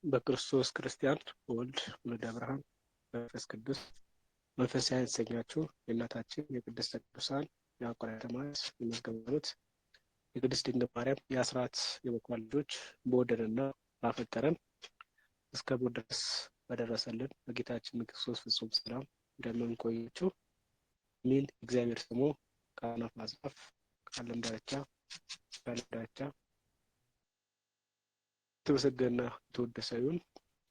በክርስቶስ ክርስቲያን በወልድ ወልደ አብርሃም መንፈስ ቅዱስ መንፈሳዊ የተሰኛችሁ የእናታችን የቅድስተ ቅዱሳን የአቆረ ተማስ የመዝገበኑት የቅድስት ድንግል ማርያም የአስራት የበኩር ልጆች በወደደና ባፈቀረን እስከ ሞት ድረስ በደረሰልን በጌታችን ክርስቶስ ፍጹም ሰላም እንደምን ቆያችሁ? ሚል እግዚአብሔር ስሙ ከአናፍ አጽናፍ ከዓለም ዳርቻ ከዓለም ዳርቻ የተመሰገነና የተወደሰ ይሁን።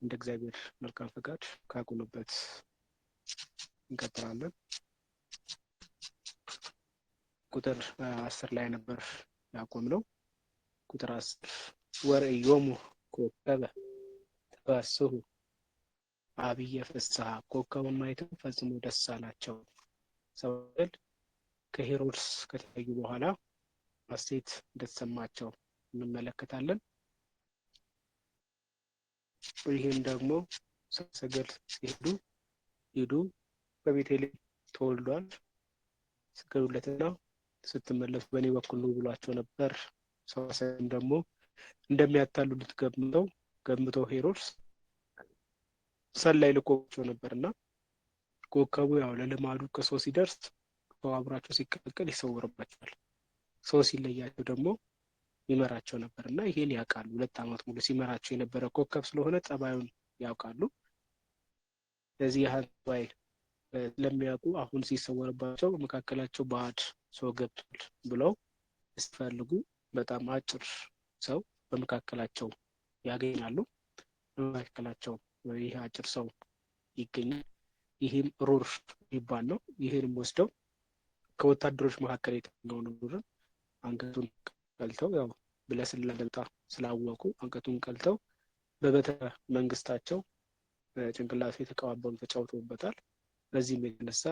እንደ እግዚአብሔር መልካም ፈቃድ ካቆምንበት እንቀጥላለን። ቁጥር 10 ላይ ነበር ያቆምነው። ቁጥር 10 ወርእዮሙ ኮከበ ተባስሑ አብየ ፍስሐ፣ ኮከቡን ማየትም ፈጽሞ ደስ አላቸው። ሳኦል ከሄሮድስ ከተለዩ በኋላ ሐሴት እንደተሰማቸው እንመለከታለን። ይህም ደግሞ ሰገል ሲሄዱ በቤተልሔም ተወልዷል ስገዱለትና ስትመለሱ በእኔ በኩል ነው ብሏቸው ነበር። ሳኦልም ደግሞ እንደሚያታልሉት ገምተው ሄሮድስ ሰላይ ልኮባቸው ነበርና ኮከቡ ያው ለልማዱ ከሰው ሲደርስ ሰው አብሯቸው ሲቀላቀል ይሰውርባቸዋል። ሰው ሲለያቸው ደግሞ ይመራቸው ነበርና ይሄን ያውቃሉ። 2 ዓመት ሙሉ ሲመራቸው የነበረ ኮከብ ስለሆነ ጠባዩን ያውቃሉ። ለዚህ ያህል ጠባይ ስለሚያውቁ አሁን ሲሰወርባቸው መካከላቸው ባዕድ ሰው ገብቷል ብለው ሲፈልጉ በጣም አጭር ሰው በመካከላቸው ያገኛሉ። በመካከላቸው ይህ አጭር ሰው ይገኛል። ይህም ሩር ይባል ነው። ይህንም ወስደው ከወታደሮች መካከል የተገኘውን ሩርን አንገቱን ቀልተው ያው ብለስለታ ስላወቁ አንገቱን ቀልተው በቤተ መንግስታቸው ጭንቅላቱ የተቀባበሉ ተጫውተውበታል። በዚህም የተነሳ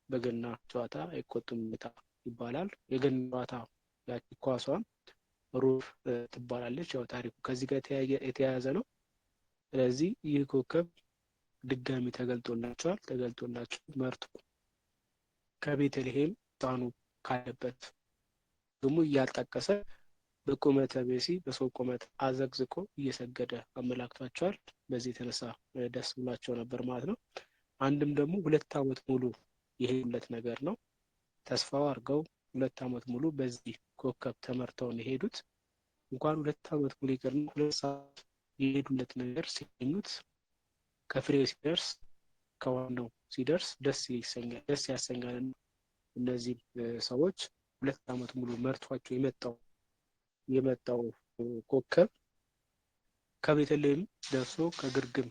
በገና ጨዋታ አይቆጡም ይባላል። የገና ጨዋታ ያቺ ኳሷን ሩር ትባላለች። ያው ታሪኩ ከዚህ ጋር የተያያዘ ነው። ስለዚህ ይህ ኮከብ ድጋሚ ተገልጦላቸው መርቶ ከቤተልሔም ሕፃኑ ካለበት ደግሞ እያልጠቀሰ በቁመተ ብእሲ በሰው ቁመት አዘግዝቆ እየሰገደ አመላክቷቸዋል። በዚህ የተነሳ ደስ ብሏቸው ነበር ማለት ነው። አንድም ደግሞ 2 ዓመት ሙሉ የሄዱለት ነገር ነው። ተስፋው አድርገው 2 ዓመት ሙሉ በዚህ ኮከብ ተመርተው ነው የሄዱት። እንኳን 2 ዓመት ሙሉ ይቀርና 2 ሰዓት የሄዱለት ነገር ሲገኙት ከፍሬው ሲደርስ ከዋናው ሲደርስ ደስ ያሰኛል። እነዚህ ሰዎች 2 ዓመት ሙሉ መርቷቸው የመጣው ኮከብ ከቤተልሔም ደርሶ ከግርግም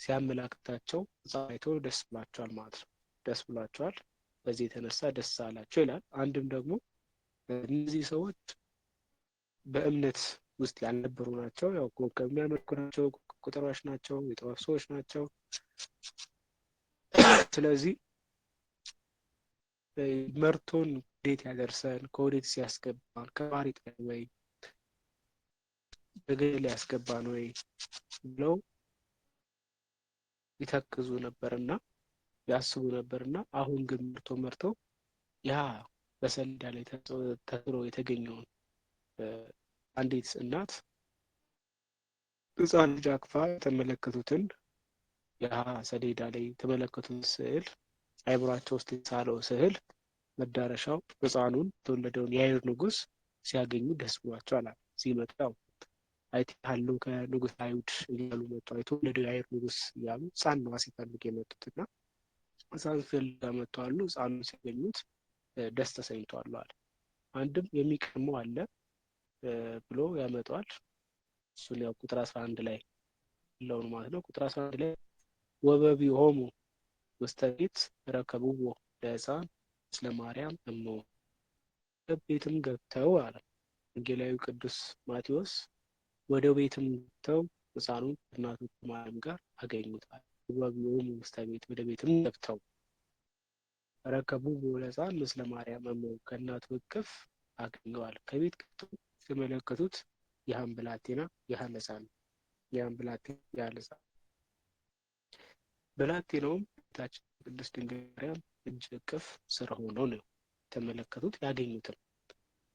ሲያመላክታቸው አይተው ደስ ብሏቸዋል ማለት ነው። ደስ ብሏቸዋል። በዚህ የተነሳ ደስ አላቸው ይላል። አንድም ደግሞ እነዚህ ሰዎች በእምነት ውስጥ ያልነበሩ ናቸው። ያው ኮከብ የሚያመልኩ ናቸው፣ ቁጥሮች ናቸው፣ የጥበብ ሰዎች ናቸው። ስለዚህ መርቶን ወዴት ያደርሰን ከወዴት ሲያስገባን ከባህር ጠል ወይ በገደል ያስገባን ወይ ብለው ይተክዙ ነበርና ያስቡ ነበርና አሁን ግን መርተው ያ በሰሌዳ ላይ ተስሎ የተገኘውን አንዲት እናት ሕፃን ልጅ አቅፋ የተመለከቱትን ያ ሰሌዳ ላይ የተመለከቱት ስዕል አይምሯቸው ውስጥ የተሳለው ስዕል መዳረሻው ሕፃኑን የተወለደውን የአይሁድ ንጉሥ ሲያገኙ ደስ ብሏቸዋል። ሲመጡ ያው አይተሃሉ ከንጉሥ አይሁድ እያሉ መጡ። የተወለደው የአይሁድ ንጉሥ እያሉ ሕፃን ነው ሲፈልግ የመጡትና ሕፃን ፈልጋ መጥተዋል። ሕፃኑን ሲያገኙት ደስ ተሰኝተዋል አለ። አንድም የሚቀድመው አለ ብሎ ያመጣዋል። እሱን ያው ቁጥር 11 ላይ ያለውን ማለት ነው። ቁጥር 11 ላይ ወበቢሆሙ ውስተ ቤት ረከቡዎ ለሕፃን ምስለ ማርያም እሞ፣ ቤትም ገብተው አለ ወንጌላዊ ቅዱስ ማቴዎስ ወደ ቤትም ገብተው ሕፃኑን እናቱ ማርያም ጋር አገኙታል። ወበቢሆሙ ውስተ ቤት ወደ ቤትም ገብተው ረከቡዎ ለሕፃን ምስለ ማርያም እሞ፣ ከእናቱ እቅፍ አገኘዋል። ከቤት ገብተው ሲመለከቱት ያህን ብላቴና ያህን ሕፃን ብላቴናውም ቤታችን ቅድስት ድንግል ማርያም እጅ እቅፍ ስር ሆነው ነው የተመለከቱት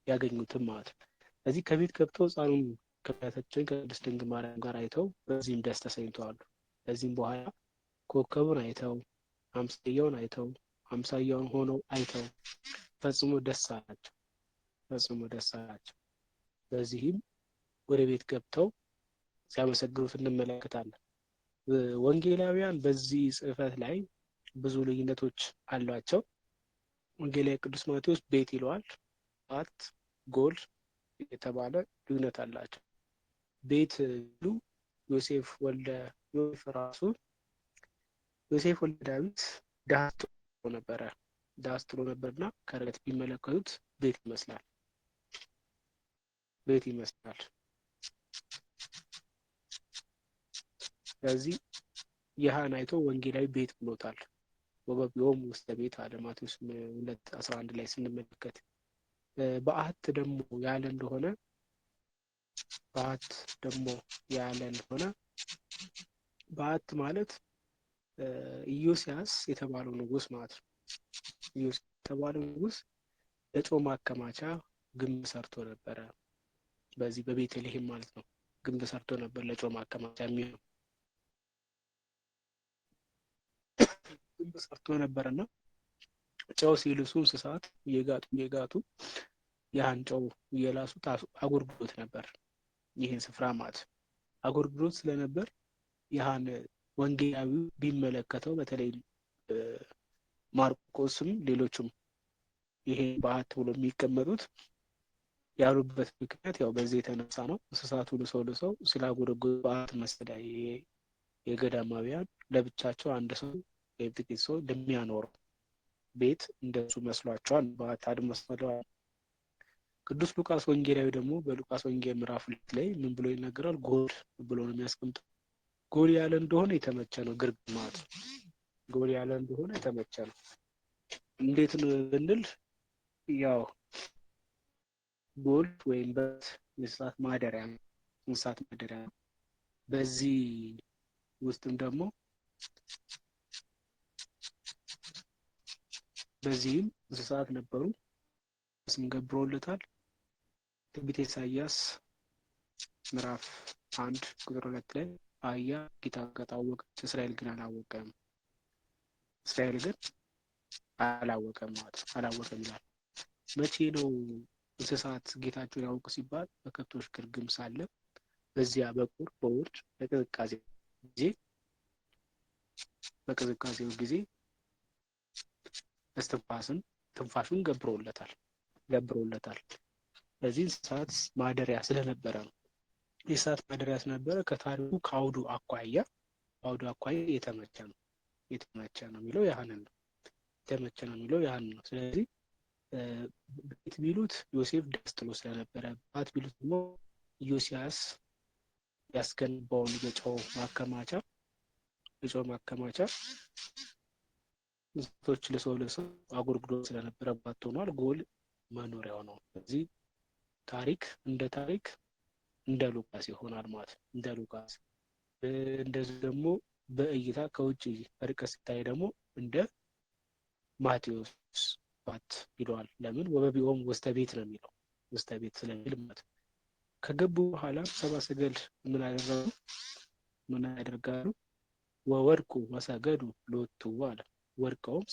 ያገኙትም ማለት ነው። ስለዚህ ከቤት ገብተው ሕፃኑን ከእመቤታችን ከቅድስት ድንግል ማርያም ጋር አይተው በዚህም ደስ ተሰኝተዋል። ከዚህም በኋላ ኮከቡን አይተው አምሳያውን አይተው አምሳያውን ሆነው አይተው ፈጽሞ ደስ አላቸው። ፈጽሞ ደስ አላቸው። በዚህም ወደ ቤት ገብተው ሲያመሰግኑት እንመለከታለን። ወንጌላውያን በዚህ ጽሕፈት ላይ ብዙ ልዩነቶች አሏቸው። ወንጌላዊ ቅዱስ ማቴዎስ ቤት ይለዋል። ባት ጎል የተባለ ልዩነት አላቸው። ቤት ሉ ዮሴፍ ወልደ ዳዊት ዳስ ጥሎ ነበረ። ዳስ ጥሎ ነበርና ከርቀት ቢመለከቱት ቤት ይመስላል። ስለዚህ ይህን አይቶ ወንጌላዊ ቤት ብሎታል። ወበቢሆሙ ውስተ ቤት አለ ማቴዎስ 2:11 ላይ ስንመለከት። በዓት ደግሞ ያለ እንደሆነ በዓት ማለት ኢዮስያስ የተባለው ንጉስ ማለት ነው። ኢዮስያስ የተባለው ንጉስ ለጾም ማከማቻ ግንብ ሰርቶ ነበረ። በዚህ በቤተልሔም ማለት ነው። ግንብ ሰርቶ ነበር ለጾም ማከማቻ የሚሆን ግንብ ሰርቶ ነበርና ጨው ሲልሱ እንስሳት እየጋጡ ያን ጨው እየላሱ አጎርጉሮት ነበር። ይህን ስፍራ ማለት አጎርጉሮት ስለነበር ያን ወንጌላዊ ቢመለከተው በተለይ ማርቆስም ሌሎችም ይሄን በዓት ብሎ የሚቀመጡት ያሉበት ምክንያት ያው በዚህ የተነሳ ነው። እንስሳቱ ልሰው ስላጎረጎሩ በዓት መሰለኝ የገዳማውያን ለብቻቸው አንድ ሰው ወይም ጥቂት ሰው እንደሚያኖረው ቤት እንደሱ መስሏቸዋል። በዓት መስለዋል። ቅዱስ ሉቃስ ወንጌላዊ ደግሞ በሉቃስ ወንጌል ምዕራፍ 2 ላይ ምን ብሎ ይናገራል? ጎል ብሎ ነው የሚያስቀምጠው። ጎል ያለ እንደሆነ የተመቸ ነው። ግርግም ማለት ጎል ያለ እንደሆነ የተመቸ ነው። እንዴት ነው ብንል ያው ጎል ወይም በት የእንስሳት ማደሪያ ነው። በዚህ ውስጥም ደግሞ በዚህም እንስሳት ነበሩ፣ ስም ገብረውለታል። ትንቢተ ኢሳይያስ ምዕራፍ 1 ቁጥር 2 ላይ አህያ ጌታን ካወቀች እስራኤል ግን አላወቀም። እስራኤል ግን አላወቀም ማለት አላወቀም ይላል። መቼ ነው እንስሳት ጌታቸውን ያውቁ ሲባል በከብቶች ግርግም ሳለ በዚያ በቁር በውርጭ በቅዝቃዜው ጊዜ ትንፋሹን ገብረውለታል። በዚህ እንስሳት ማደሪያ ስለነበረ ነው። የእንስሳት ማደሪያ ስለነበረ ከታሪኩ ከአውዱ አኳያ የተመቸ ነው የሚለው ያህንን ነው። ስለዚህ ቤት ቢሉት ዮሴፍ ደስ ጥሎ ስለነበረ፣ በዓት ቢሉት ደግሞ ኢዮስያስ ያስገነባውን የጨው ማከማቻ እንስቶች ለሰው አጎርጉዶ ስለነበረ በዓት ሆኗል። ጎል መኖሪያው ነው። ስለዚህ ታሪክ እንደ ሉቃስ ይሆናል ማለት ነው። እንደ ሉቃስ እንደዚህ ደግሞ በእይታ ከውጭ ርቀት ሲታይ ደግሞ እንደ ማቴዎስ በዓት ይለዋል። ለምን ወበቢሆሙ ውስተ ቤት ነው የሚለው ውስተ ቤት ስለሚል ማለት ነው። ከገቡ በኋላ ሰብአ ሰገል ምን ያደርጋሉ? ወወድቁ ወሰገዱ ሎቱ አለ። ወድቀውም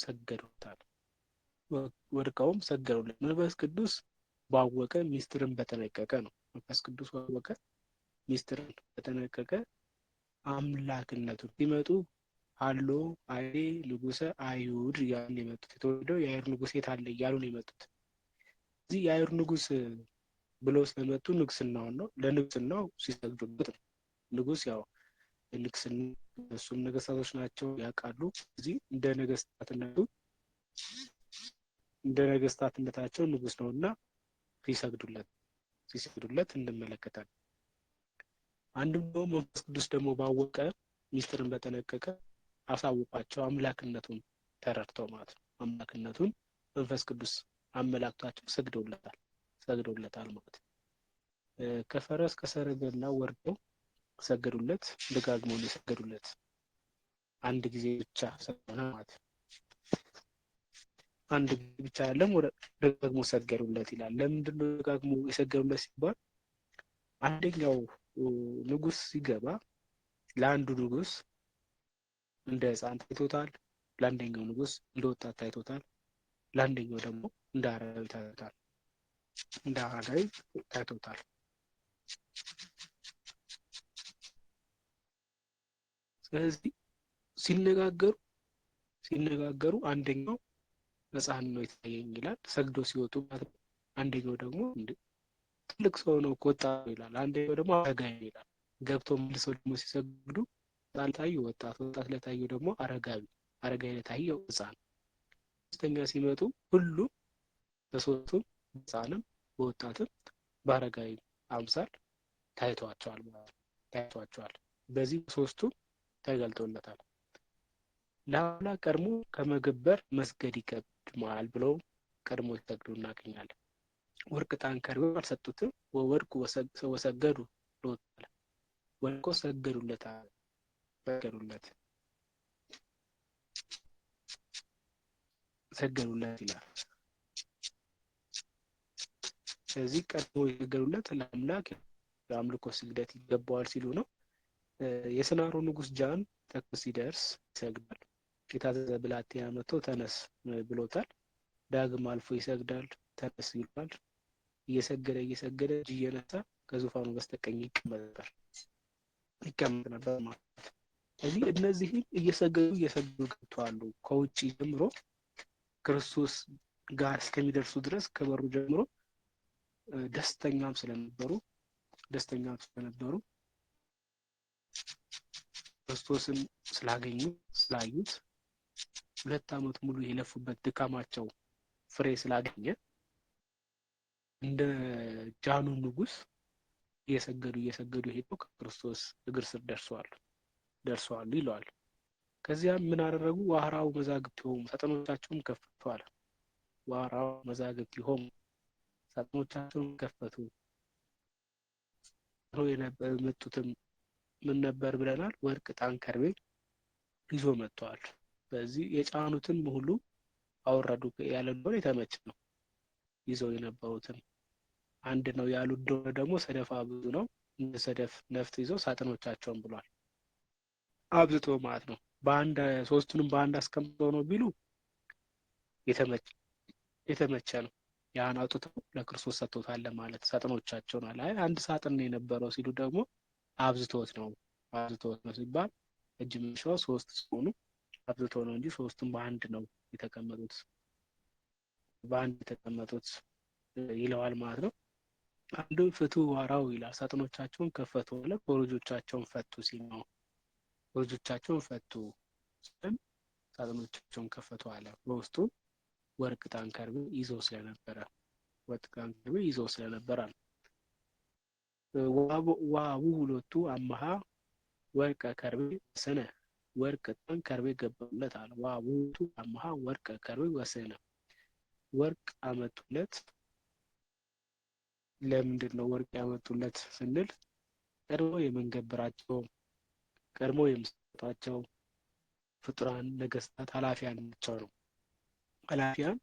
ሰገዱለት። መንፈስ ቅዱስ ባወቀ ሚስጥርን በተነቀቀ ነው። መንፈስ ቅዱስ ባወቀ ሚስጥርን በተነቀቀ አምላክነቱን ሲመጡ አሎ አይዴ ንጉሰ አይሁድ እያሉ የመጡት የተወደደው የአይሁድ ንጉስ የት አለ እያሉ ነው የመጡት። እዚህ የአይሁድ ንጉስ ብለው ስለመጡ ንግስናውን ነው ለንግስናው ሲሰግዱበት ነው። ንጉስ ያው ንግስና እሱም ነገስታቶች ናቸው ያውቃሉ። እዚህ እንደ ነገስታትነታቸው ንጉስ ነውና ሲሰግዱለት እንመለከታለን። አንድም ደግሞ መንፈስ ቅዱስ ደግሞ ባወቀ ሚስጥርን በተነቀቀ አሳውቋቸው አምላክነቱን ተረድተው ማለት ነው። አምላክነቱን መንፈስ ቅዱስ አመላክቷቸው ሰግደውለታል ማለት ነው። ከፈረስ ከሰረገላ ወርደው ሰገዱለት። ደጋግመው ነው የሰገዱለት። አንድ ጊዜ ብቻ ስለሆነ ማለት ነው። አንድ ጊዜ ብቻ አይደለም፣ ደጋግሞ ሰገዱለት ይላል። ለምንድን ነው ደጋግሞ የሰገዱለት ሲባል አንደኛው ንጉስ ሲገባ ለአንዱ ንጉስ እንደ ህፃን ታይቶታል፣ ለአንደኛው ንጉስ እንደ ወጣት ታይቶታል፣ ለአንደኛው ደግሞ እንደ አረጋዊ ታይቶታል። እንደ አረጋዊ ታይቶታል። ስለዚህ ሲነጋገሩ አንደኛው ህፃን ነው የታየኝ ይላል፣ ሰግዶ ሲወጡ ማለት ነው። አንደኛው ደግሞ ትልቅ ሰው ነው ወጣ ይላል፣ አንደኛው ደግሞ አረጋዊ ይላል። ገብቶ መልሰው ደግሞ ሲሰግዱ ህፃን ታየው ወጣት፣ ወጣት ለታየው ደግሞ አረጋዊ፣ አረጋዊ ለታየው ህፃን። ሶስተኛ ሲመጡ ሁሉም በሶስቱም ህፃንም በወጣትም በአረጋዊ አምሳል ታይቷቸዋል ማለት ታይቷቸዋል። በዚህ ሶስቱም ተገልጦለታል። ለአምላክ ቀድሞ ከመገበር መስገድ ይቀድማል ብለው ቀድሞ ሲሰግዱ እናገኛለን። ወርቅ ዕጣን ከርቤ አልሰጡትም፣ ወወድቁ ወሰገዱ ብሎታል። ወድቆ ሰገዱለት ይላል። ስለዚህ ቀድሞ የሰገዱለት ለአምላክ የአምልኮ ስግደት ይገባዋል ሲሉ ነው። የስናሮ ንጉስ ጃን ተኩስ ሲደርስ ይሰግዳል። የታዘዘ ብላቴና መጥቶ ተነስ ብሎታል። ዳግም አልፎ ይሰግዳል፣ ተነስ ይሏል። እየሰገደ እጅ እየነሳ ከዙፋኑ በስተቀኝ ይቀመጥ ነበር ማለት ነው። ስለዚህ እነዚህም እየሰገዱ ገብተዋል። ከውጭ ጀምሮ ክርስቶስ ጋር እስከሚደርሱ ድረስ ከበሩ ጀምሮ ደስተኛም ስለነበሩ ክርስቶስን ስላዩት 2 ዓመት ሙሉ የለፉበት ድካማቸው ፍሬ ስላገኘ እንደ ጃኑ ንጉስ እየሰገዱ ሄደው ከክርስቶስ እግር ስር ደርሰዋል ይለዋል። ከዚያም ምን አደረጉ? ዋህራው መዛግብቲሆሙ ሳጥኖቻቸውን ከፈቱ አለ። ዋህራው መዛግብቲሆሙ ሳጥኖቻቸውን ከፈቱ። የመጡትም ምን ነበር ብለናል? ወርቅ፣ ዕጣን፣ ከርቤ ይዞ መጥተዋል። በዚህ የጫኑትን ሁሉ አወረዱ ያለ እንደሆነ የተመቸ ነው። ይዘው የነበሩትን አንድ ነው ያሉ እንደሆነ ደግሞ ሰደፋ ብዙ ነው፣ እንደ ሰደፍ ነፍጥ ይዘው ሳጥኖቻቸውን ብሏል። አብዝቶ ማለት ነው። ሶስቱንም በአንድ አስቀምጠው ነው ቢሉ የተመቸ ነው። ያን አውጥተው ለክርስቶስ ሰጥቶታል ማለት ሳጥኖቻቸውን አለ። አንድ ሳጥን ነው የነበረው ሲሉ ደግሞ አብዝቶት ነው ሲባል እጅ መንሻው 3 ሲሆኑ አብዝቶ ነው እንጂ ሶስቱም በአንድ ነው የተቀመጡት ይለዋል ማለት ነው። አንዱ ፍቱ ዋራው ይላል። ሳጥኖቻቸውን ከፈቱ አለ። ኮረጆቻቸውን ፈቱ ሲል ነው። ኮረጆቻቸውን ፈቱ ሳጥኖቻቸውን ከፈቱ አለ። በውስጡ ወርቅ፣ ዕጣን፣ ከርቤ ይዘው ስለነበረ ዋቡ ሁለቱ አመሃ ወርቀ ከርቤ ወሰነ፣ ወርቅ፣ ዕጣን፣ ከርቤ ገባለት አለ። ዋቡ ሁለቱ አመሃ ወርቀ ከርቤ ወሰነ። ወርቅ አመጡለት። ለምንድን ነው ወርቅ ያመጡለት ስንል ቀድሞ የምንገብራቸው ቀድሞ የምንሰጣቸው ፍጡራን ነገስታት ኃላፊያን ናቸው ነው። ኃላፊያን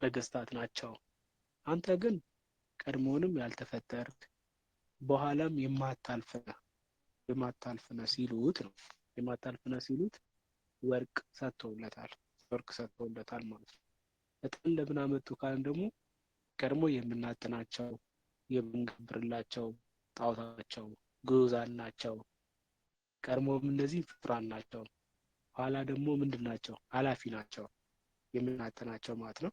ነገስታት ናቸው። አንተ ግን ቀድሞውንም ያልተፈጠርክ በኋላም የማታልፍነ ሲሉት ነው። የማታልፍነ ሲሉት ወርቅ ሰጥተውለታል ማለት ነው። ዕጣን ለምን አመጡ ካልን ደግሞ ቀድሞ የምናጥናቸው የምንገብርላቸው ጣዖታቸው ግዑዛን ናቸው። ቀድሞም እነዚህ ፍጡራን ናቸው። ኋላ ደግሞ ምንድን ናቸው? ኃላፊ ናቸው የምናጥናቸው ማለት ነው።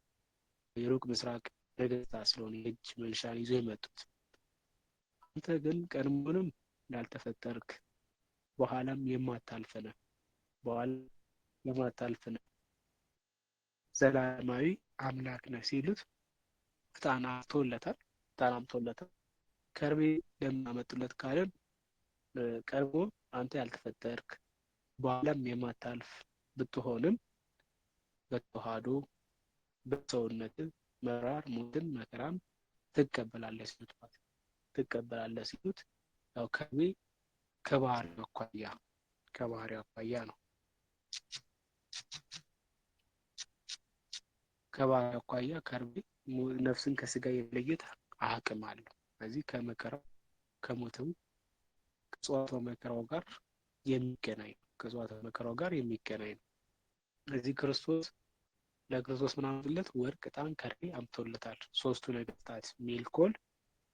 የሩቅ ምስራቅ ነገስታት ስለሆነ የእጅ መንሻን ይዞ የመጡት። አንተ ግን ቀድሞውንም ያልተፈጠርክ በኋላም የማታልፍነ ዘላለማዊ አምላክ ነህ ሲሉት ዕጣን አምጥቶለታል። ከርቤ ለምን አመጡለት ካልን ቀድሞ አንተ ያልተፈጠርክ በኋላም የማታልፍ ብትሆንም በተዋህዶ በሰውነት መራር ሞትን መከራም ትቀበላለህ ሲሉት ያው ከርቤ ከባህሪው አኳያ ነው። ከባህሪው አኳያ ከርቤ ነፍስን ከስጋ የመለየት አቅም አለው። ስለዚህ ከመከራው ከሞትም ከጽዋተ መከራው ጋር የሚገናኝ ነው። ከጽዋተ መከራው ጋር የሚገናኝ ነው። እዚህ ለክርስቶስ ምን አመጡለት? ወርቅ፣ ዕጣን፣ ከርቤ አምጥቶለታል። ሶስቱ ነገስታት ሜልኮል፣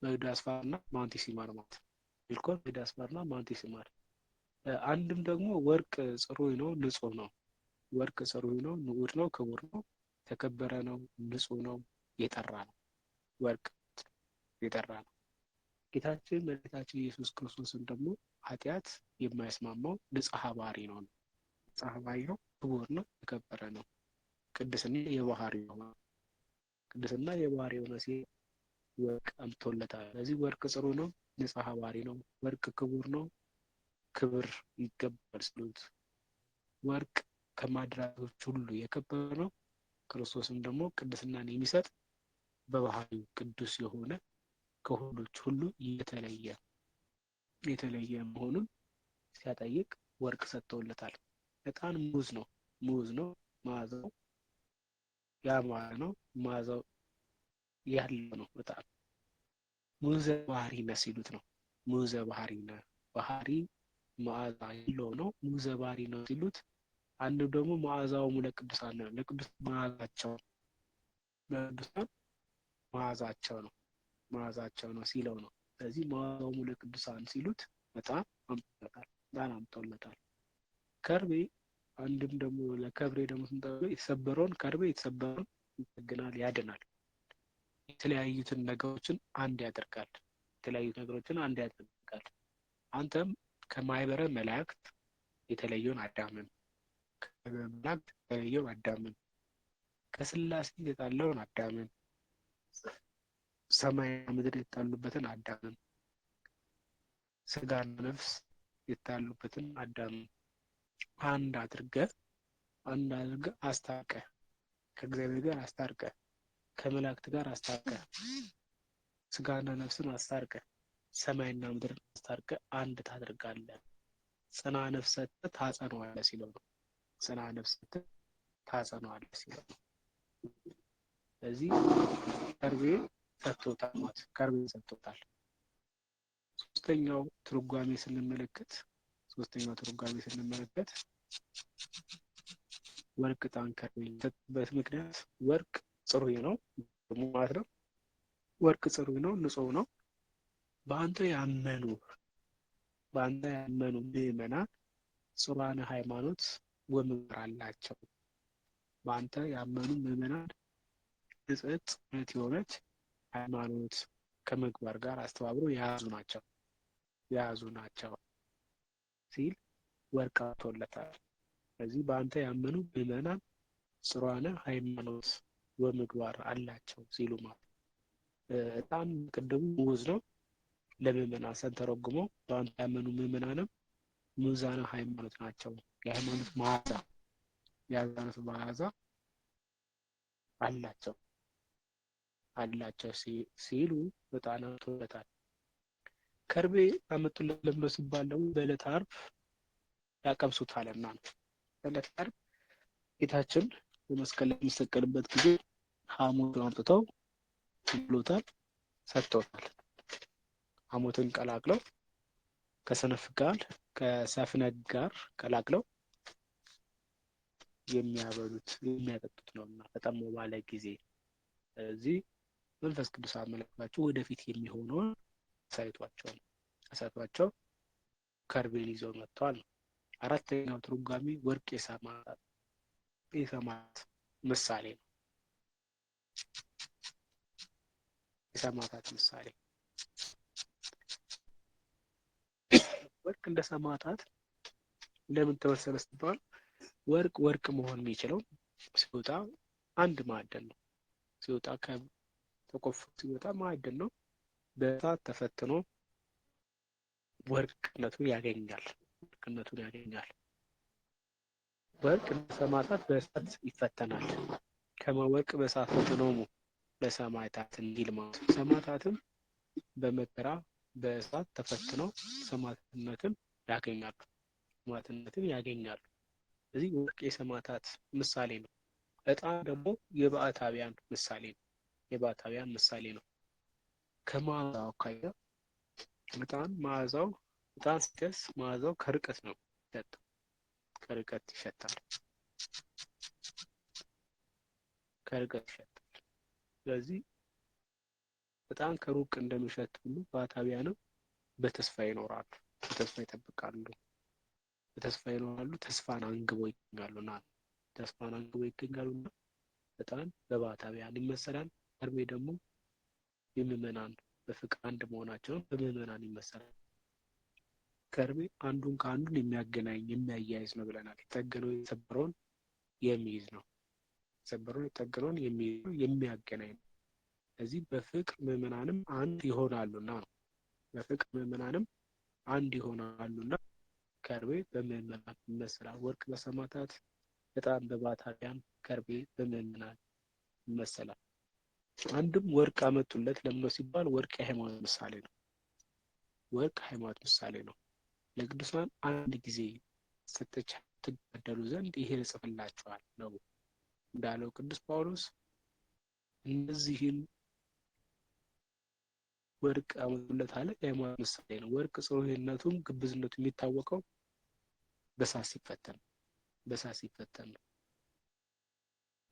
መግዳስፋርና ማንቲሲማር ማለት ነው። ሜልኮል፣ መግዳስፋርና ማንቲሲማር። አንድም ደግሞ ወርቅ ጽሩይ ነው፣ ንጹህ ነው። ወርቅ ጽሩይ ነው፣ ንዑድ ነው፣ ክቡር ነው፣ የተከበረ ነው፣ ንጹህ ነው፣ የጠራ ነው። ወርቅ የጠራ ነው። ጌታችን መድኃኒታችን ኢየሱስ ክርስቶስን ደግሞ ኃጢአት የማይስማማው ንጽሐ ባህሪ ነው። ንጽሐ ባህሪ ነው፣ ክቡር ነው፣ የተከበረ ነው። ቅድስና የባህሪ ነው። ቅድስና የባህሪ የሆነ ሲል ወርቅ አምጥቶለታል። ስለዚህ ወርቅ ጽሩይ ነው፣ ንጽሐ ባህሪ ነው። ወርቅ ክቡር ነው፣ ክብር ይገባል ሲሉት ወርቅ ከማዕድናቶች ሁሉ የከበረ ነው። ክርስቶስም ደግሞ ቅድስናን የሚሰጥ በባህሪው ቅዱስ የሆነ ከሁሎች ሁሉ የተለየ መሆኑን ሲያጠይቅ ወርቅ ሰጥተውለታል። ዕጣን ሙዝ ነው። መዓዛው ያማረ ነው። መዓዛው ያለው ነው። ዕጣን ሙዘ ባህሪነ ሲሉት ነው። ሙዘ ባህሪነ ባህሪ መዓዛ ያለው ነው። ሙዘ ባህሪ ነው ሲሉት አንዱ ደግሞ መዓዛውሙ ለቅዱሳን ነው። ለቅዱሳን መዓዛቸው ነው ሲለው ነው። ስለዚህ መዓዛውሙ ለቅዱሳን ሲሉት ዕጣን አምጥቶለታል። ከርቤ አንድም ደግሞ ለከርቤ ደግሞ ስንጠቅም የተሰበረውን ከርቤ የተሰበረውን ይጠግናል፣ ያድናል። የተለያዩትን ነገሮችን አንድ ያደርጋል። አንተም ከማህበረ መላእክት የተለየውን አዳምን፣ ከስላሴ የተጣለውን አዳምን፣ ሰማይና ምድር የተጣሉበትን አዳምን፣ ስጋና ነፍስ የተጣሉበትን አዳምን አንድ አድርገህ አስታርቀህ ከእግዚአብሔር ጋር አስታርቀህ ከመላእክት ጋር አስታርቀህ ስጋና ነፍስን አስታርቀህ ሰማይና ምድርን አስታርቀህ አንድ ታደርጋለህ። ጽና ነፍስ ሰጥተህ ታጸነዋለህ ሲለው ነው። ስለዚህ ከርቤ ሰጥቶታል። ሶስተኛው ትርጓሜ ስንመለከት ወርቅ፣ ዕጣን፣ ከርቤ የሰጠበት ምክንያት ወርቅ ጽሩይ ነው ማለት ነው። ወርቅ ጽሩይ ነው፣ ንጹህ ነው። በአንተ ያመኑ ምዕመናን ጽሩዓነ ሃይማኖት ወምግባር አላቸው። በአንተ ያመኑ ምዕመናን ንጽሕት የሆነች ሃይማኖት ከምግባር ጋር አስተባብሮ የያዙ ናቸው ሲል ወርቅ አምጥቶለታል። ስለዚህ በአንተ ያመኑ ምዕመናን ጽሩዓነ ሃይማኖት ወምግባር አላቸው ሲሉ ማለት ዕጣን ቅድሙ ሙዝ ነው። ለምዕመናን ስንተረጉመው በአንተ ያመኑ ምዕመናንም ሙዛነ ሃይማኖት ናቸው። የሃይማኖት መዓዛ አላቸው ሲሉ ዕጣን አምጥቶለታል። ከርቤ አመጡለት ለምዶ ሲባል ደግሞ በዕለተ ዓርብ ያቀምሱታልና ነው። በዕለተ ዓርብ ጌታችን በመስቀል ላይ የሚሰቀልበት ጊዜ ሐሞትን አምጥተው ብሎታል፣ ሰጥተውታል። ሐሞትን ቀላቅለው ከሰፍነግ ጋር ቀላቅለው የሚያጠጡት ነውና በጣም ባለ ጊዜ እዚህ መንፈስ ቅዱስ አመለክቷቸው ወደፊት የሚሆነውን አሳይቷቸው ከርቤን ይዘው መጥተዋል። አራተኛው ትርጓሜ ወርቅ የሰማዕታት ምሳሌ ነው። የሰማዕታት ምሳሌ ወርቅ እንደ ሰማዕታት ለምን ተመሰለ ሲባል ወርቅ መሆን የሚችለው ሲወጣ አንድ ማዕድን ነው። ተቆፍሮ ሲወጣ ማዕድን ነው። በእሳት ተፈትኖ ወርቅነቱን ያገኛል። ወርቅ እንደ ሰማዕታት በእሳት ይፈተናል። ከመወርቅ በእሳት ፈትኖሙ ለሰማዕታት እንዲል ማለት ነው። ሰማዕታትም በመከራ በእሳት ተፈትነው ሰማዕትነትን ያገኛሉ። ስለዚህ ወርቅ የሰማዕታት ምሳሌ ነው። ዕጣን ደግሞ የባዕታውያን ምሳሌ ነው። ከመዓዛው አኳያ ዕጣን ሲጨስ መዓዛው ከርቀት ነው የሚሸተው። ከርቀት ይሸታል። ስለዚህ ዕጣን ከሩቅ እንደሚሸት ሁሉ ባህታውያንም በተስፋ ይኖራሉ፣ በተስፋ ይጠብቃሉ፣ ተስፋን አንግበው ይገኛሉና ዕጣን በባህታውያን ይመሰላል። ከርቤ ደግሞ የምዕመናን በፍቅር አንድ መሆናቸውን በምዕመናን ይመሰላል። ከርቤ አንዱን ከአንዱን የሚያገናኝ የሚያያይዝ ነው ብለናል። የጠገነው የተሰበረውን የሚይዝ ነው። የጠገነውን የሚያገናኝ ነው። ስለዚህ በፍቅር ምዕመናንም አንድ ይሆናሉና ነው። ከርቤ በምዕመናን ይመሰላል። ወርቅ በሰማዕታት፣ ዕጣን በባህታውያን፣ ከርቤ በምዕመናን ይመሰላል። አንድም ወርቅ አመጡለት ለምን ሲባል ወርቅ የሃይማኖት ምሳሌ ነው። ለቅዱሳን አንድ ጊዜ ሰጠች ትጋደሉ ዘንድ ይሄን እጽፍላችኋል ነው እንዳለው ቅዱስ ጳውሎስ። እነዚህን ወርቅ አመጡለት አለ። የሃይማኖት ምሳሌ ነው። ወርቅ ጽሩይነቱም ግብዝነቱ የሚታወቀው በሳት ሲፈተን ነው።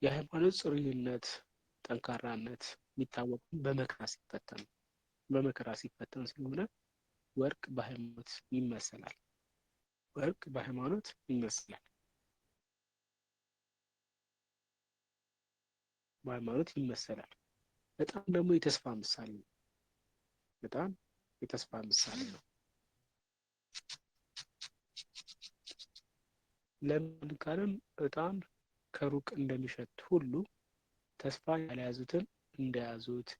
የሃይማኖት ጽሩይነት ጠንካራነት የሚታወቀው በመከራ ሲፈተን ስለሆነ ወርቅ በሃይማኖት ይመሰላል። ዕጣን ደግሞ የተስፋ ምሳሌ ነው። ለምን ካልን ዕጣን ከሩቅ እንደሚሸት ሁሉ ተስፋ ያልያዙትን እንደያዙት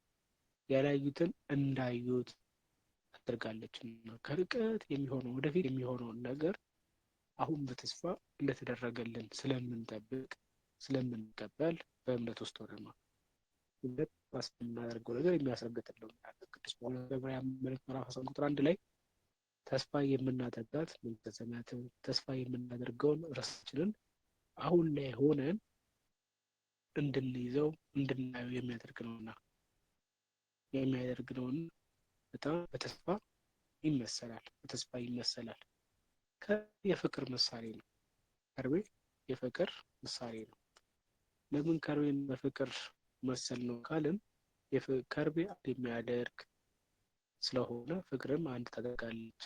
ያላዩትን እንዳዩት ታደርጋለችና ከርቀት የሚሆነው ወደፊት የሚሆነውን ነገር አሁን በተስፋ እንደተደረገልን ስለምንጠብቅ ስለምንቀበል በእምነት ውስጥ ሆነን ነው። እምነት የምናደርገው ነገር የሚያስረግጥልን ቅዱስ ጳውሎስ በዕብራውያን መልእክት ምዕራፍ 11 ቁጥር 1 ላይ ተስፋ የምናደርጋት መንግሥተ ሰማያትን ተስፋ የምናደርገውን ርስታችንን አሁን ላይ ሆነን እንድንይዘው እንድናየው የሚያደርግ ነውና በጣም በተስፋ ይመሰላል። የፍቅር ምሳሌ ነው። ከርቤ የፍቅር ምሳሌ ነው። ለምን ከርቤን በፍቅር መሰል ነው ካልን ከርቤ አንድ የሚያደርግ ስለሆነ ፍቅርም አንድ ታደርጋለች።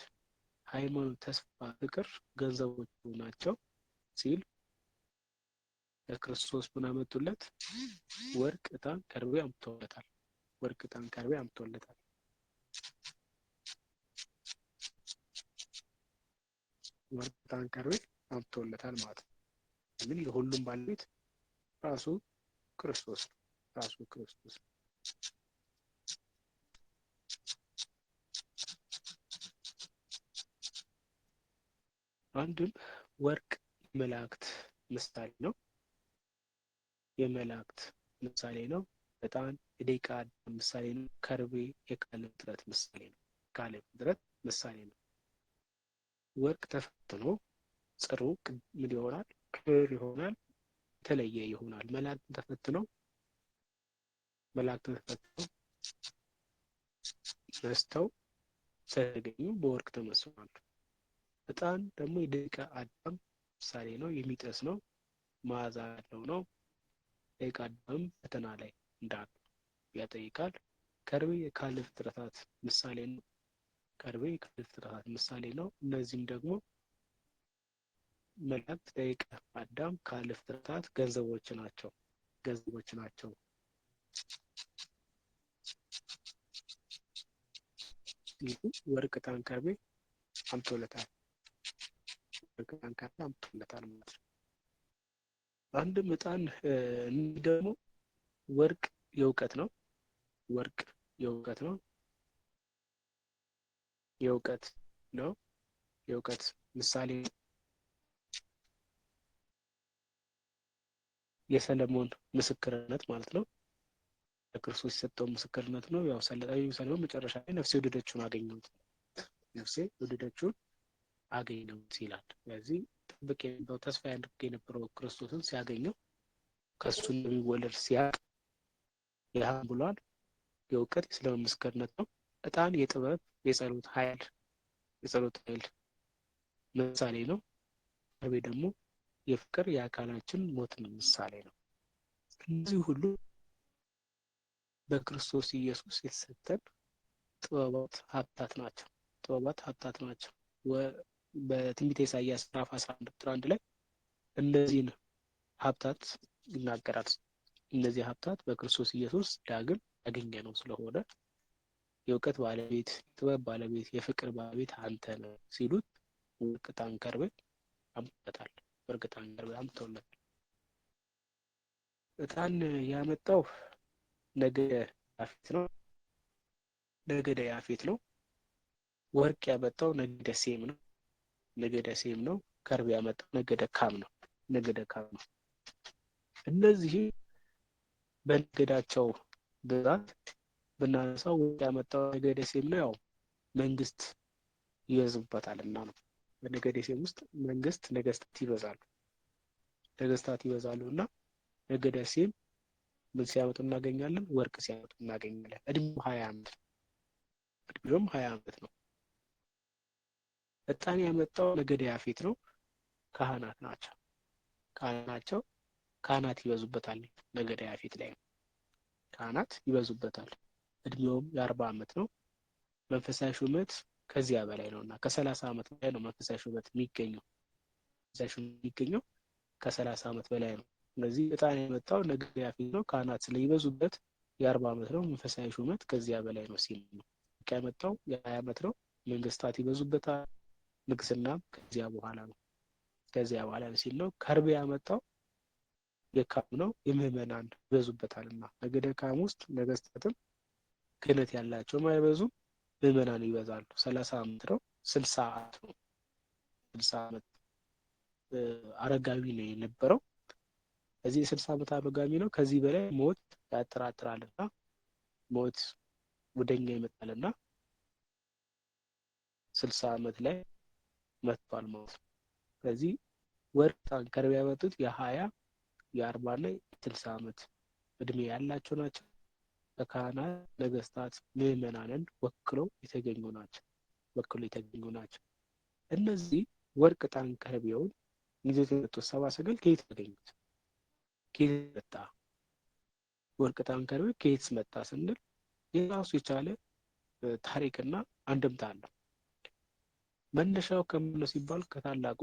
ሃይማኖት፣ ተስፋ፣ ፍቅር ገንዘቦቹ ናቸው ሲል ለክርስቶስ ምን አመጡለት? ወርቅ፣ ዕጣን፣ ከርቤ አምጥተውለታል። ማለት ነው። ምን የሁሉም ባለቤት ራሱ ክርስቶስ ነው። አንድም ወርቅ የመላእክት ምሳሌ ነው። ዕጣን የደቂቀ አዳም ምሳሌ ነው። ከርቤ የቃለ ፍጥረት ምሳሌ ነው። ወርቅ ተፈትኖ ጽሩ ምን ይሆናል? ክብር ይሆናል፣ የተለየ ይሆናል። መላእክት ተፈትነው ነስተው ስለተገኙ በወርቅ ተመስሏል። ዕጣን ደግሞ የደቂቀ አዳም ምሳሌ ነው። የሚጠስ ነው፣ መዓዛ ያለው ነው። ደቂቀ አዳም ፈተና ላይ እንዳሉ ያጠይቃል። ከርቤ የካለ ፍጥረታት ምሳሌ ነው። እነዚህም ደግሞ መላእክት፣ ደቂቀ አዳም፣ ካለ ፍጥረታት ገንዘቦች ናቸው። ወርቅ፣ ዕጣን፣ ከርቤ አምጥቶለታል ማለት ነው። አንድም ዕጣን ደግሞ ወርቅ የእውቀት ምሳሌ የሰለሞን ምስክርነት ማለት ነው። ለክርስቶስ የሰጠው ምስክርነት ነው። ያው ሰለሞን መጨረሻ ላይ ነፍሴ ወደደችውን አገኘሁት ይላል። ስለዚህ ጥብቅ የነበረው ተስፋ ያድርግ የነበረው ክርስቶስን ሲያገኘው ከሱ እንደሚወለድ ሲያውቅ ያህም ብሏል። የእውቀት የሰለሞን ምስክርነት ነው። ዕጣን የጥበብ የጸሎት ኃይል ምሳሌ ነው። ከርቤ ደግሞ የፍቅር የአካላችን ሞት ምሳሌ ነው። እነዚህ ሁሉ በክርስቶስ ኢየሱስ የተሰጠን ጥበባት ሀብታት ናቸው። በትንቢተ ኢሳይያስ ምዕራፍ 11 ቁጥር 1 ላይ እነዚህን ሀብታት ይናገራል። እነዚህ ሀብታት በክርስቶስ ኢየሱስ ዳግም ያገኘ ነው ስለሆነ የእውቀት ባለቤት፣ የጥበብ ባለቤት፣ የፍቅር ባለቤት አንተ ነህ ሲሉት ወርቅ ዕጣን ከርቤ አምጥተውለታል። ዕጣን ያመጣው ነገደ ያፌት ነው። ወርቅ ያመጣው ነገደ ሴም ነው። ከርቤ ያመጣው ነገደ ካም ነው። እነዚህ በነገዳቸው ብዛት ብናነሳው ወርቅ ያመጣው ነገደ ሴም ነው። ያው መንግስት ይበዙበታልና ነው። በነገደ ሴም ውስጥ ነገስታት ይበዛሉ እና ነገደ ሴም ምን ሲያመጡ እናገኛለን? ወርቅ ሲያመጡ እናገኛለን። እድሜውም 20 ዓመት ነው። ዕጣን ያመጣው ነገደ ያፌት ነው። ካህናት ናቸው። ካህናት ይበዙበታል። ነገደ ያፌት ላይ ካህናት ይበዙበታል። እድሜውም የ40 ዓመት ነው። መንፈሳዊ ሹመት ከዚያ በላይ ነውና ከ30 ዓመት በላይ ነው መንፈሳዊ ሹመት የሚገኘው። ከ30 ዓመት በላይ ነው። ስለዚህ ዕጣን ያመጣው ነገደ ያፌት ነው። ካህናት ስለይበዙበት የ40 ዓመት ነው። መንፈሳዊ ሹመት ከዚያ በላይ ነው ሲል ነው። ወርቅ ያመጣው የ20 ዓመት ነው። መንግስታት ይበዙበታል። ንግስናም ከዚያ በኋላ ነው ሲል ነው። ከርቤ ያመጣው የካም ነው። የምዕመናን ይበዙበታልና ነገደ ካም ውስጥ ነገስታትም ክህነት ያላቸውም አይበዙም፣ ምዕመናን ይበዛሉ። 30 ዓመት ነው። 60 ዓመት አረጋዊ ነው የነበረው። እዚህ 60 ዓመት አረጋዊ ነው። ከዚህ በላይ ሞት ያጠራጥራልና ሞት ወደኛ ይመጣልና 60 ዓመት ላይ መጥቷል ማለት ነው። ስለዚህ ወርቅ ዕጣን ከርቤ ያመጡት የ20 የ40 እና የ60 ዓመት እድሜ ያላቸው ናቸው። በካህናት ነገስታት ምዕመናንን ወክለው የተገኙ ናቸው። እነዚህ ወርቅ ዕጣን ከርቤውን ይዘው የመጡት ሰብአ ሰገል ከየት ያገኙት? ከየት መጣ? ወርቅ ዕጣን ከርቤ ከየት መጣ ስንል የራሱ የቻለ ታሪክና አንድምታ አለው። መነሻው ከምን ነው ሲባል ከታላቁ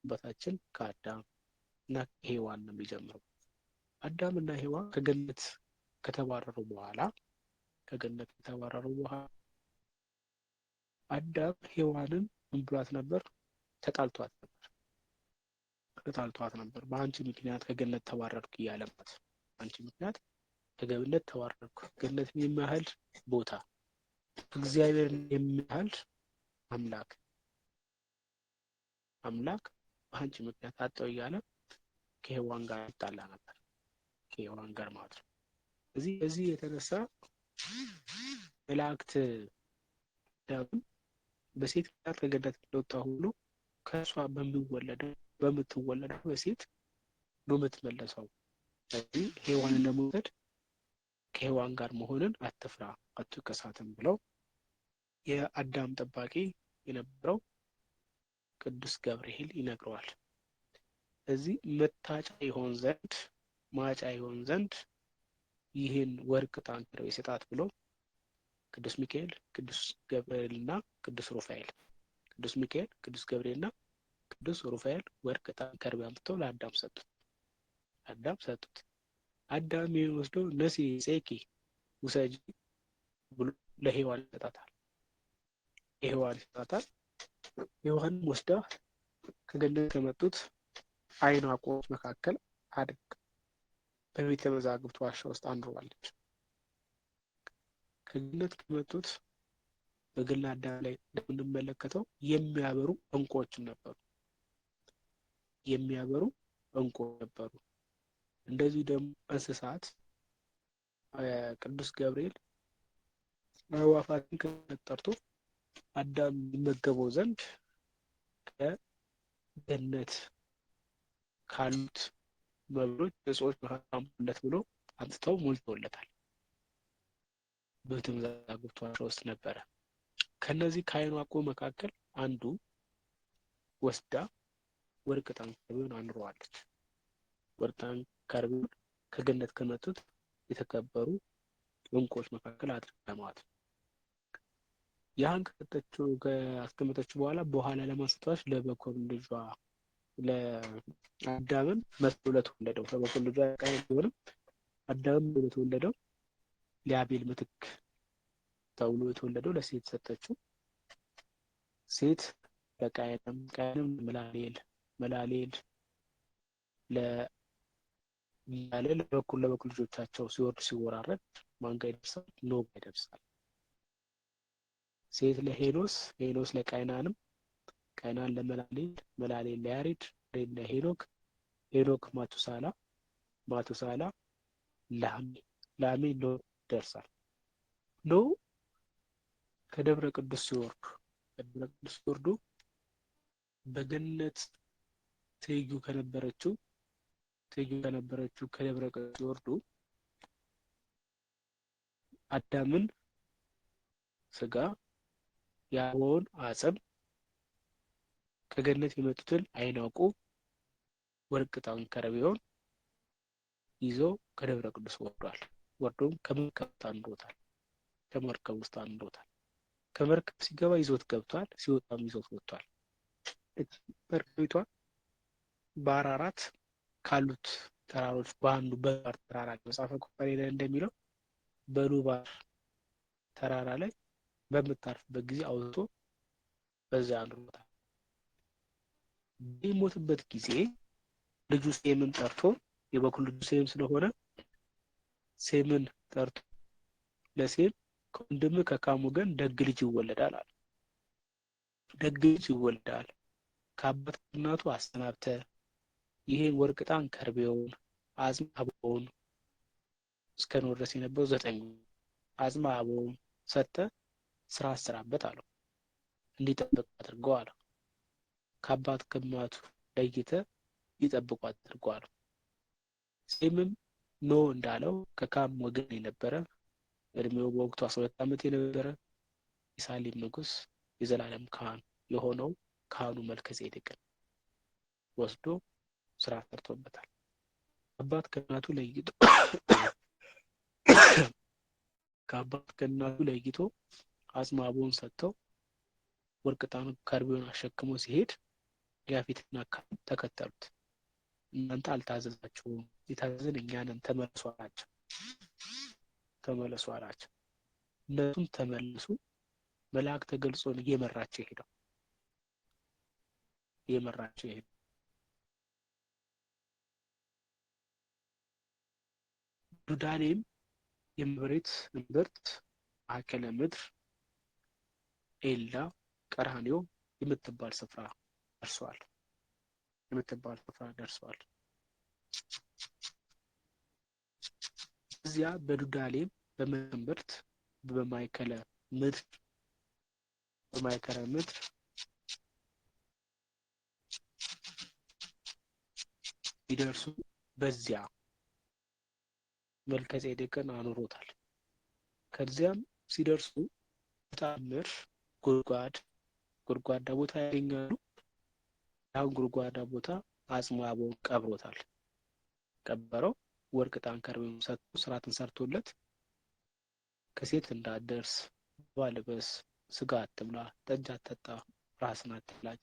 አባታችን ከአዳም እና ሔዋን ነው የሚጀምረው። አዳም እና ሔዋን ከገነት ከተባረሩ በኋላ አዳም ሔዋንን ምን ብሏት ነበር? ተጣልቷት ነበር። በአንቺ ምክንያት ከገነት ተባረርኩ እያለበት፣ በአንቺ ምክንያት ከገነት ተባረርኩ፣ ገነትን የሚያህል ቦታ እግዚአብሔርን የሚያህል አምላክ በአንቺ ምክንያት አጣው እያለ ከሔዋን ጋር ይጣላ ነበር። ከሔዋን ጋር ማለት ነው። እዚህ የተነሳ መላእክት አዳምን በሴት ምክንያት ከገነት እንደወጣ ሁሉ ከእሷ በምትወለደው በሴት ነው የምትመለሰው። ስለዚህ ሔዋንን ለመውሰድ ከሔዋን ጋር መሆንን አትፍራ፣ አትከሳትም ብለው የአዳም ጠባቂ የነበረው ቅዱስ ገብርኤል ይነግረዋል። እዚህ ማጫ ይሆን ዘንድ ይህን ወርቅ ዕጣን ከርቤ ስጣት ብሎ ቅዱስ ሚካኤል፣ ቅዱስ ገብርኤልና ቅዱስ ሩፋኤል ወርቅ ዕጣን ከርቤ አምጥተው ለአዳም ሰጡት። አዳም ይህን ወስዶ ነሲ ጼኪ ውሰጂ ብሎ ለሔዋን ይሰጣታል። ሔዋንም ወስዳ ከገነት ከመጡት አይን አቆሞች መካከል አድርጋ በቤተ መዛግብት ዋሻ ውስጥ አኑረዋለች። ከገነት ከመጡት በገድለ አዳም ላይ እንደምንመለከተው የሚያበሩ ዕንቁዎች ነበሩ። እንደዚህ ደግሞ እንስሳት ቅዱስ ገብርኤል አዕዋፋትን ከገነት ጠርቶ አዳም ይመገበው ዘንድ ከገነት ካሉት መብሎች እጽዋት መካከል ብሎ አምጥተው ሞልተውለታል። በቤተ መዛግብት ዋሻ ውስጥ ነበረ። ከነዚህ ከዓይኑ አቆ መካከል አንዱ ወስዳ ወርቅ ዕጣን ከርቤውን አኑረዋለች። ወርቅ ዕጣን ከርቤውን ከገነት ከመጡት የተከበሩ ዕንቁዎች መካከል አድርገዋል። ያን ካስቀመጠችው በኋላ ለማስታወስ ለበኩር ልጇ ለአዳምን መስሎ ለተወለደው ለበኩር ልጇ ቃየል ቢሆንም አዳምን ለተወለደው ለአቤል ምትክ ተብሎ የተወለደው ለሴት ሰጠችው። ሴት ለቃየልም ቃየልም መላሌል ለበኩር ልጆቻቸው ሲወርድ ሲወራረድ ማንጋ ይደርሳል? ኖህ ይደርሳል። ሴት ለሄኖስ ለቃይናንም ቃይናን ለመላሌል ለያሬድ ለሄኖክ ማቱሳላ ላሜ ኖህ ይደርሳል። ኖህ ከደብረ ቅዱስ ሲወርዱ በገነት ትይዩ ከነበረችው ከደብረ ቅዱስ ሲወርዱ አዳምን ስጋ የአበባውን አጽም ከገነት የመጡትን ዓይን አውቁ ወርቅ ዕጣን ከርቤውን ይዞ ከደብረ ቅዱስ ወርዷል። ወርዶም ከመርከብ ውስጥ አንዶታል። ከመርከብ ሲገባ ይዞት ገብቷል፣ ሲወጣም ይዞት ወጥቷል። መርከቢቷ በአራራት ካሉት ተራሮች በአንዱ በሉባር ተራራ መጽሐፈ ኩፋሌ ላይ እንደሚለው በሉባር ተራራ ላይ በምታርፍበት ጊዜ አውጥቶ በዛ አኑሮታል። በሚሞትበት ጊዜ ልጁ ሴምን ጠርቶ የበኩር ልጁ ሴም ስለሆነ ሴምን ጠርቶ ለሴም ከወንድም ከካም ወገን ደግ ልጅ ይወለዳል አለ። ደግ ልጅ ይወለዳል ከአባት እናቱ አሰናብተ ይሄን ወርቅ ዕጣን ከርቤውን አጽመ አበባውን እስከኖር ድረስ የነበረው 9 አጽመ አበባውን ሰጠ ስራ አሰራበት አለው። እንዲጠብቅ አድርገው አለው። ከአባት ከእናቱ ለይተ ይጠብቁ አድርገው አለው። ሴምም ኖህ እንዳለው ከካም ወገን የነበረ እድሜው በወቅቱ 12 ዓመት የነበረ የሳሌም ንጉስ የዘላለም ካህን የሆነው ካህኑ መልከጼዴቅን ወስዶ ስራ ሰርቶበታል። ከአባት ከእናቱ ለይቶ አጽመ አበባውን ሰጥተው ወርቅ ዕጣኑን ከርቤውን አሸክሞ ሲሄድ ያፌትና ካም ተከተሉት። እናንተ አልታዘዛችሁም፣ የታዘዝን እኛ ነን፣ ተመለሱ አላቸው። እነሱም ተመለሱ። መልአክ ተገልጾ እየመራቸው ሄደው ዱዳኔም የመሬት እምብርት ማዕከለ ምድር ኤላ ቀራንዮ የምትባል ስፍራ ደርሷል። እዚያ በዱዳኔም በመንበርት በማዕከለ ምድር ሲደርሱ በዚያ መልከጼዴቅን አኑሮታል። ከዚያም ሲደርሱ ተአምር ጉድጓዳ ቦታ ያገኛሉ። ያን ጉድጓዳ ቦታ አጽመ አበባውን ቀብሮታል። ቀበረው። ወርቅ ዕጣን ከርቤውን ሰጥቶ ስርዓትን ሰርቶለት ከሴት እንዳትደርስ፣ ባልበስ፣ ስጋ አትብላ፣ ጠጅ አትጠጣ፣ ራስን አትላጭ፣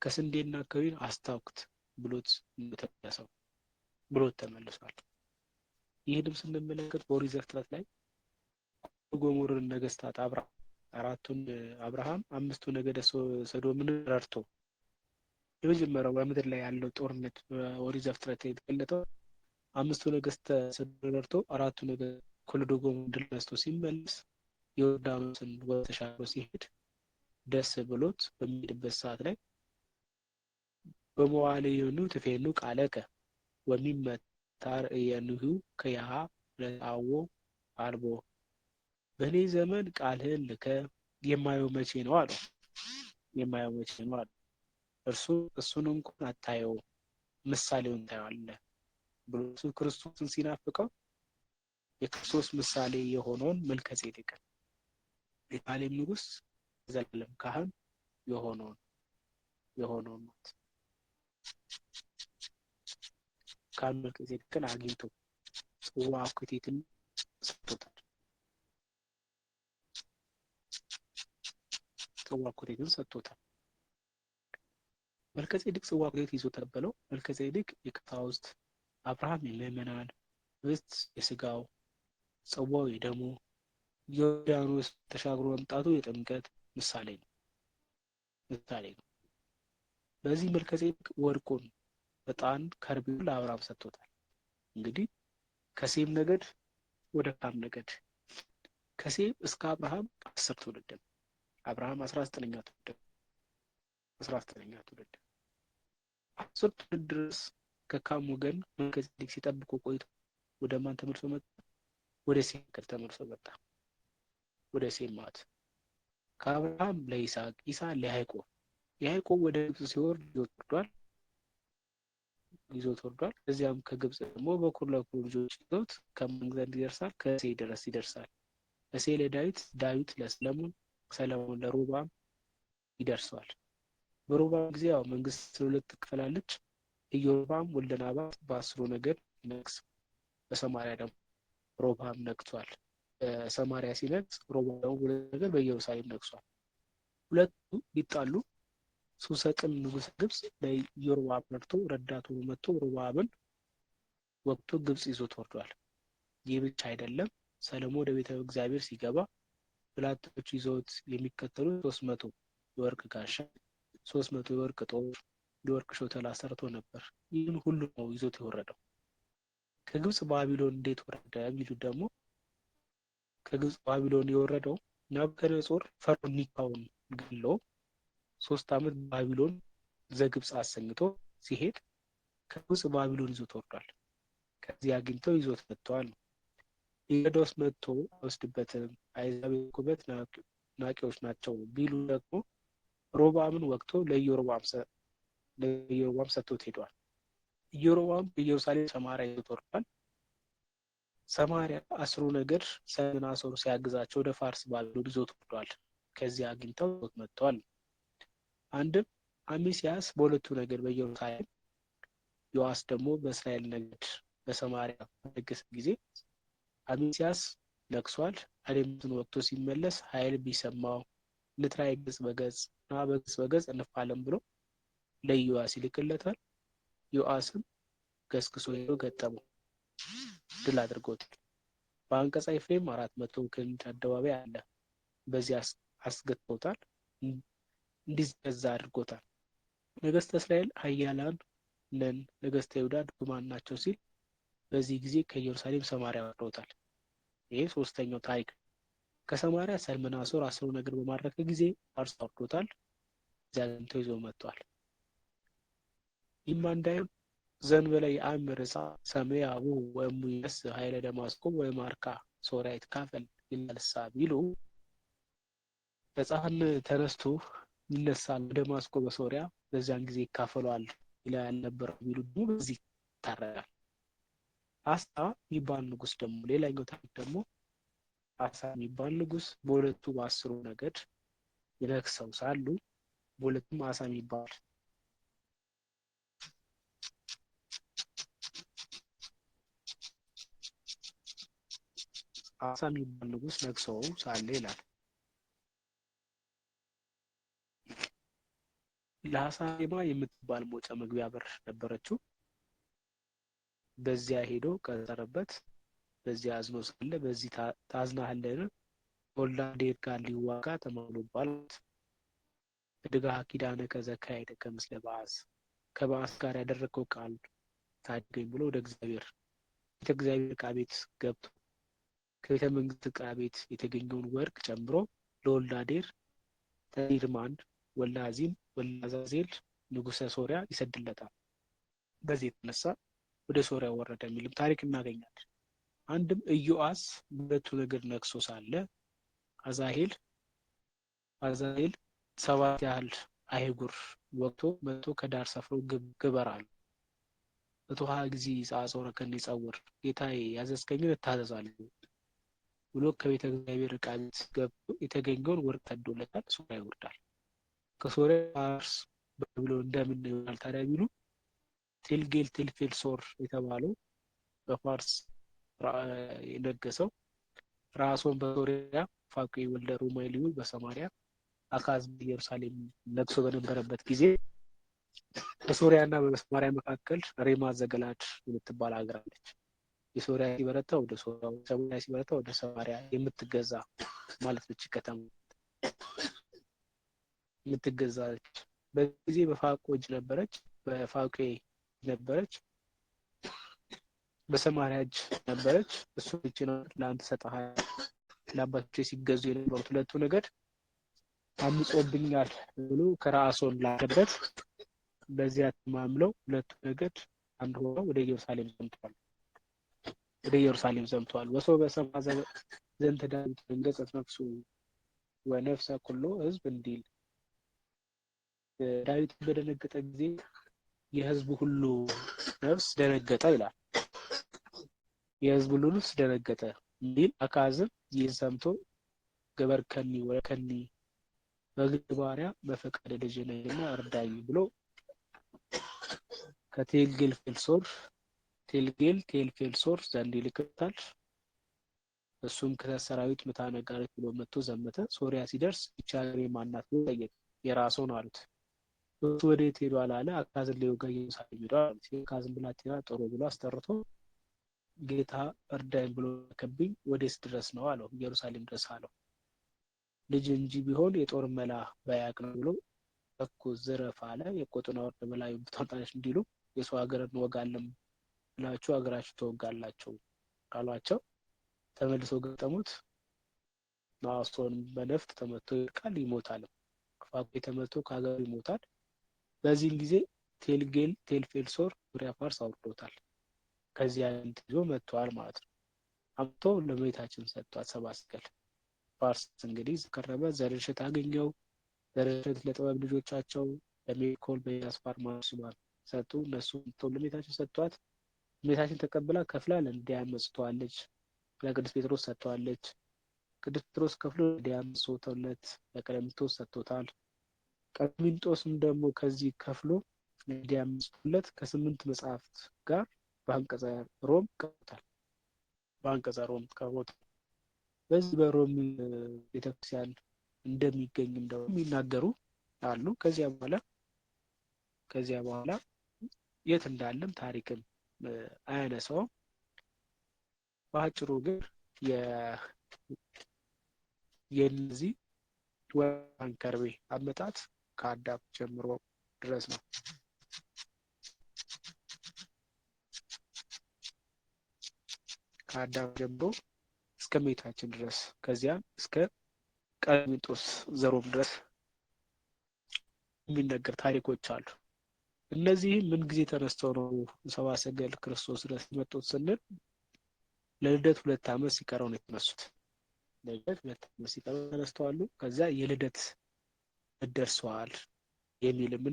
ከስንዴና ከወይን አስታውክት ብሎት ተመልሷል። ይህንም ስንመለከት በኦሪት ዘፍጥረት ላይ ጎሞርን ነገስታት አብርሃም 5ቱ ነገደ ሰዶምን ረድቶ የመጀመሪያው በምድር ላይ ያለው ጦርነት በኦሪት ዘፍጥረት የተገለጠው 5ቱ ነገስተ ሰዶምን ረድቶ 4ቱ ነገደ ኮሎዶጎም ድል ነስቶ ሲመለስ ዮርዳኖስን ተሻግሮ ሲሄድ ደስ ብሎት በሚሄድበት ሰዓት ላይ በመዋዕሊሁ ትፌኑ ቃለከ ወሚመታር የንሁ ከያሃ ለአዎ አልቦ በእኔ ዘመን ቃልህን ልከ የማየው መቼ ነው አለው። እሱን እንኳን አታየው፣ ምሳሌውን ታየዋለህ ብሎ ክርስቶስን ሲናፍቀው የክርስቶስ ምሳሌ የሆነውን መልከጼዴቅን የሳሌም ንጉስ የዘላለም ካህን የሆነውን ሞት ካህኑ መልከጼዴቅን አግኝቶ ጽዋ አኩቴትን ሰጥቶታል። ጽዋ አኩቴትን ሰጥቶታል። መልከጼዴቅ ጽዋ አኩቴት ይዞ ተቀበለው። መልከጼዴቅ የቀሳውስት፣ አብርሃም የምዕመናን፣ ህብስት የስጋው፣ ጽዋው የደሙ፣ ዮርዳኖስ ተሻግሮ መምጣቱ የጥምቀት ምሳሌ ነው። በዚህ መልከጼዴቅ ወርቁን፣ ዕጣን፣ ከርቤውን ለአብርሃም ሰጥቶታል። እንግዲህ ከሴም ነገድ ወደ ካም ነገድ፣ ከሴም እስከ አብርሃም 10 ትውልድ ነው። አብርሃም 19ኛ ትውልድ 10 ትውልድ ድረስ ከካም ወገን መልከጼዴቅ ሲጠብቁ ቆይቶ ወደ ማን ተመልሶ መጣ? ወደ ሴም ነገድ ተመልሶ መጣ። ወደ ሴም ማለት ከአብርሃም ለይስሐቅ፣ ይስሐቅ ለያዕቆብ፣ ያዕቆብ ወደ ግብጽ ሲወርድ ይዞት ወርዷል። እዚያም ከግብጽ ደግሞ በኩር ለኩር ልጆች ይዞት ከማን ዘንድ ይደርሳል? ከእሴይ ድረስ ይደርሳል። እሴይ ለዳዊት፣ ዳዊት ለሰለሞን፣ ሰለሞን ለሮብዓም ይደርሰዋል። በሮብዓም ጊዜ ያው መንግስት ለሁለት ትከፈላለች። ኢዮርብዓም ወልደ ናባጥ በ10 ነገድ ይነግስ፣ በሰማሪያ ደግሞ ሮብዓም ነግሷል። በሰማሪያ ሲነግስ ሮብዓም ደግሞ ሁለት ነገር በኢየሩሳሌም ነግሷል። ሁለቱ ቢጣሉ ሱሰቅን ንጉሠ ግብጽ ለኢዮርብዓም ረድቶ ረዳቱ መጥቶ ሮብዓምን ወቅቶ ግብጽ ይዞት ወርዷል። ይህ ብቻ አይደለም። ሰለሞን ወደ ቤተ እግዚአብሔር ሲገባ ብላቴኖቹ ይዘውት የሚከተሉት 300 የወርቅ ጋሻ፣ 300 የወርቅ ጦር፣ የወርቅ ሾተላ ሰርቶ ነበር። ይህን ሁሉ ነው ይዞት የወረደው። ከግብጽ ባቢሎን እንዴት ወረደ የሚሉት ደግሞ ከግብጽ ባቢሎን የወረደው ናቡከደነጾር ፈርዖን ኒካውን ገሎ 3 ዓመት ባቢሎን ዘግብጽ አሰኝቶ ሲሄድ ከግብጽ ባቢሎን ይዞት ወርዷል። ከዚህ አግኝተው ይዞት መጥተዋል። ኢገዶስ መጥቶ ወስድበትም አይዛብ የኩበት ናቂዎች ናቸው ቢሉ ደግሞ ሮብዓምን ወቅቶ ለኢዮርብዓም ሰጥቶት ሄዷል። ኢዮርብዓም በኢየሩሳሌም ሰማሪያ ይዞት ወርዷል። ሰማሪያ 10 ነገድ ሰልመናሶር ሲያግዛቸው ወደ ፋርስ ባቢሎን ይዞት ወርዷል። ከዚህ አግኝተው ይዞት መጥተዋል። አንድም አሜስያስ በሁለቱ ነገድ በኢየሩሳሌም፣ ዮአስ ደግሞ በእስራኤል ነገድ በሰማሪያ በነገሰ ጊዜ አሜስያስ ነግሷል። አሌምቱን ወጥቶ ሲመለስ ኃይል ቢሰማው ንትራይ ገጽ በገጽ እና በገጽ በገጽ እንፋለም ብሎ ለዮአስ ይልክለታል። ዮአስም ገስግሶ ሄዶ ገጠመው፣ ድል አድርጎታል። በአንቀጸ ኤፍሬም 400 ክንድ አደባባይ አለ። በዚህ አስገጥቶታል፣ እንዲገዛ አድርጎታል። ነገስተ እስራኤል ኃያላን ነን፣ ነገስተ ይሁዳ ድኩማን ናቸው ሲል በዚህ ጊዜ ከኢየሩሳሌም ሰማሪያ ወርዶታል። ይሄ 3ኛው ታሪክ። ከሰማሪያ ሰልመናሶር 10 ነገድ በማረከ ጊዜ ፋርስ ወርዶታል። እዚያ አግኝተው ይዞ መጥቷል። ይማንዳይም ዘንበለ የአምር ዕፃ ሰማይ አቡ ወእሙ ይነስ ኃይለ ደማስቆ ወማርካ ሶርያ ይትካፈል ይላልሳ ቢሉ ሕፃን ተነስቶ ይነሳል በደማስቆ በሶሪያ በዚያን ጊዜ ይካፈለዋል ይላል ያልነበረው ቢሉ ደግሞ በዚህ ይታረጋል። አሳ የሚባል ንጉስ ደግሞ ሌላኛው ታሪክ ደግሞ አሳ የሚባል ንጉስ በሁለቱ በ10 ነገድ ይነግሰው ሳሉ በሁለቱም አሳ የሚባል ንጉስ ነግሰው ሳለ ይላል። ለሐሳማ የምትባል ሞጫ መግቢያ በር ነበረችው። በዚያ ሄዶ ቀጠረበት። በዚያ አዝኖ ሳለ በዚህ ታዝናለህ ወላዴር ጋር ሊዋጋ ተማምሎባል። ድጋ ኪዳነ ከዘካይደ ከምስለ ባስ ከባስ ጋር ያደረገው ቃል ታድገኝ ብሎ ወደ እግዚአብሔር ዕቃ ቤት ገብቶ ከቤተ መንግስት ዕቃ ቤት የተገኘውን ወርቅ ጨምሮ ለወላዴር ተሪርማን ወላዚም ወላዛዜል ንጉሰ ሶሪያ ይሰድለታል። በዚህ የተነሳ ወደ ሶሪያ ወረደ የሚልም ታሪክ እናገኛለን። አንድም ኢዮአስ በሁለቱ ነገድ ነግሶ ሳለ አዛሄል 7 ያህል አይጉር ወቅቶ መጥቶ ከዳር ሰፍሮ ግበራል 120 ጊዜ ጻጾረ ከኔ ጸውር ጌታዬ ያዘዝከኝን እታዘዛለሁ ብሎ ከቤተ እግዚአብሔር ዕቃ ቤት ገብቶ የተገኘውን ወርቅ ቀዶለታል። ሶርያ ይወርዳል። ከሶርያ ፋርስ ብሎ እንደምን ይሆናል ታዲያ ቢሉ ቴልጌል ቴልፌልሶር የተባለው በፋርስ የነገሰው ራሱን በሶርያ ፋቁ ወልደ ሮማይልዩ በሰማሪያ አካዝ በኢየሩሳሌም ነግሶ በነበረበት ጊዜ በሶርያና በሰማሪያ መካከል ሬማት ዘገላድ የምትባል ሀገር አለች። የሶርያ ሲበረታ ወደ ሶርያ፣ ሰማሪያ ሲበረታ ወደ ሰማሪያ የምትገዛ ማለት ነች። ከተማ የምትገዛች በዚህ ጊዜ በፋቁ እጅ ነበረች፣ በፋቁ ነበረች፣ በሰማሪያ እጅ ነበረች። እሱ እጅ ነው ለአንተ ሰጠሃለሁ። ለአባቶቼ ሲገዙ የነበሩት ሁለቱ ነገድ አምጾብኛል ብሎ ከራሶን ላከበት። በዚያ ተማምለው ሁለቱ ነገድ አንድ ሆነው ወደ ኢየሩሳሌም ዘምተዋል። ወሶ በሰማ ዘንተ ዳዊት እንገጸት ነፍሱ ወነፍሰ ኩሎ ህዝብ እንዲል ዳዊት በደነገጠ ጊዜ የህዝቡ ሁሉ ነፍስ ደነገጠ ይላል። የህዝቡ ሁሉ ነፍስ ደነገጠ እንዲል አካዝም ይህን ሰምቶ ገበርከኒ ወከኒ በግባሪያ በፈቃደ ልጅ ነኝና እርዳኝ ብሎ ከቴልጌል ቴልፌልሶር ዘንድ ይልክታል። እሱም ከሰራዊት ምታ ነጋሪት ብሎ መጥቶ ዘመተ። ሶርያ ሲደርስ ይህች ሀገር የማናት ብሎ ጠየቀ። የራስዎን አሉት። እሱ ወዴት ሄዷል አለ። አካዝን ሊወጋ ኢየሩሳሌም ሄዷል አሉት። የአካዝን ብላቴና ጦር ብሎ አስጠርቶ ጌታ እርዳኝ ብሎ ከብኝ ወዴስ ድረስ ነው አለው። ኢየሩሳሌም ድረስ አለው። ልጅ እንጂ ቢሆን የጦር መላ ባያቅ ነው ብሎ እኮ ዝረፍ አለ። የቆጡን አውርድ በላዩ ብታወጣለች እንዲሉ የሰው ሀገር እንወጋለን ብላችሁ ሀገራችሁ ተወጋላቸው ካሏቸው ተመልሰው ገጠሙት። ናሶን በነፍጥ ተመቶ ይልቃል፣ ይሞታል። ፋቁ ተመቶ ከሀገሩ ይሞታል። በዚህም ጊዜ ቴልጌል ቴልፌልሶር ሶርያ ፋርስ አውርዶታል። ከዚያ ይዞ መጥቷል ማለት ነው። አምቶ ለቤታችን ሰጥቷት ሰባ ሰገል ፋርስ እንግዲህ ዝከረበ ዘርሽት አገኘው። ዘርሽት ለጥበብ ልጆቻቸው ለሜኮል በያስፋር ማስባል ሰጡ። እነሱ ለቤታችን ሰጥቷት ቤታችን ተቀብላ ከፍላ ለእንዲያመጽ ተዋለች። ለቅዱስ ጴጥሮስ ሰጥተዋለች። ቅዱስ ጴጥሮስ ከፍሎ ለዲያመጽ ሰጥቶለት ለቀለሚንጦስ ሰጥቶታል። ቀለሚንጦስም ደግሞ ከዚህ ከፍሎ ለዲያመጽለት ከ8 መጽሐፍት ጋር በአንቀጸ ሮም ቀርቷል። በአንቀጸ ሮም ቀርቦት በዚህ በሮም ቤተክርስቲያን እንደሚገኝም ደግሞ የሚናገሩ አሉ። ከዚያ በኋላ የት እንዳለም ታሪክም አያነሳውም። በአጭሩ ግን የነዚህ ወራን ከርቤ አመጣጥ ከአዳም ጀምሮ ድረስ ነው። ከአዳም ጀምሮ እስከ እመቤታችን ድረስ ከዚያም እስከ ቀለሚንጦስ ዘሮም ድረስ የሚነገር ታሪኮች አሉ። እነዚህም ምን ጊዜ ተነስተው ነው ሰብአ ሰገል ክርስቶስ ድረስ የመጡት ስንል ለልደት 2 ዓመት ሲቀረው ነው የተነሱት። ለልደት 2 ዓመት ሲቀረው ተነስተዋል። ከዛ የልደት ደርሰዋል የሚልም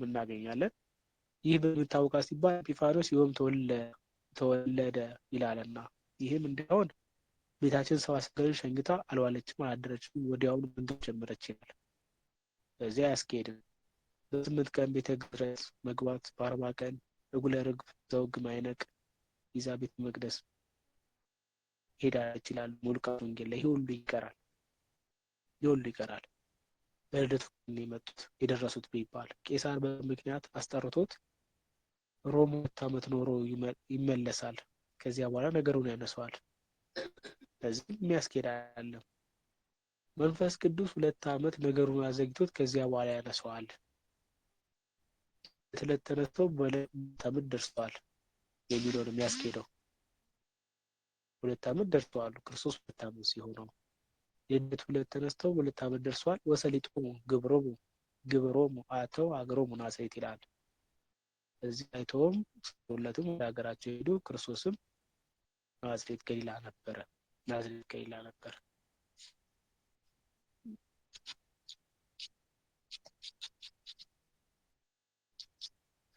እናገኛለን። ይህ በምታውቃ ሲባል ኤጲፋንዮስ ይኸውም ተወለደ ይላልና ይህም እንዲሆን ቤታችን ሰብአ ሰገልን ሸኝታ አልዋለችም አላደረችም፣ ወዲያውኑ መንገድ ጀመረች ይላል። በዚያ ያስኬድም በ8 ቀን ቤተ ድረስ መግባት፣ በ40 ቀን እጉለ ርግብ ዘውግ ማይነቅ ይዛ ቤተ መቅደስ ሄዳለች ይላል። ሙሉቃት ወንጌል ላይ ይህ ሁሉ ይቀራል። በልደቱ የመጡት የደረሱት ቢባል ቄሳር በምክንያት አስጠርቶት ሮም 2 ዓመት ኖሮ ይመለሳል። ከዚያ በኋላ ነገሩን ያነሳዋል። ስለዚህ የሚያስኬድ አይደለም። መንፈስ ቅዱስ 2 ዓመት ነገሩን አዘግቶት ከዚያ በኋላ ያነሳዋል። ተነስተው በ2 ዓመት ደርሰዋል የሚለው ነው የሚያስኬደው። 2 ዓመት ደርሰዋል። ክርስቶስ 2 ዓመት ሲሆነው የልደት 2 ተነስተው በ2 ዓመት ደርሰዋል። ወሰሊጦሙ ግብሮሙ አተው አገሮሙ ናዝሬት ይላል። እዚህ አይተውም ሁለቱም ወደ ሀገራቸው ሄዱ። ክርስቶስም ናዝሬት ገሊላ ነበር።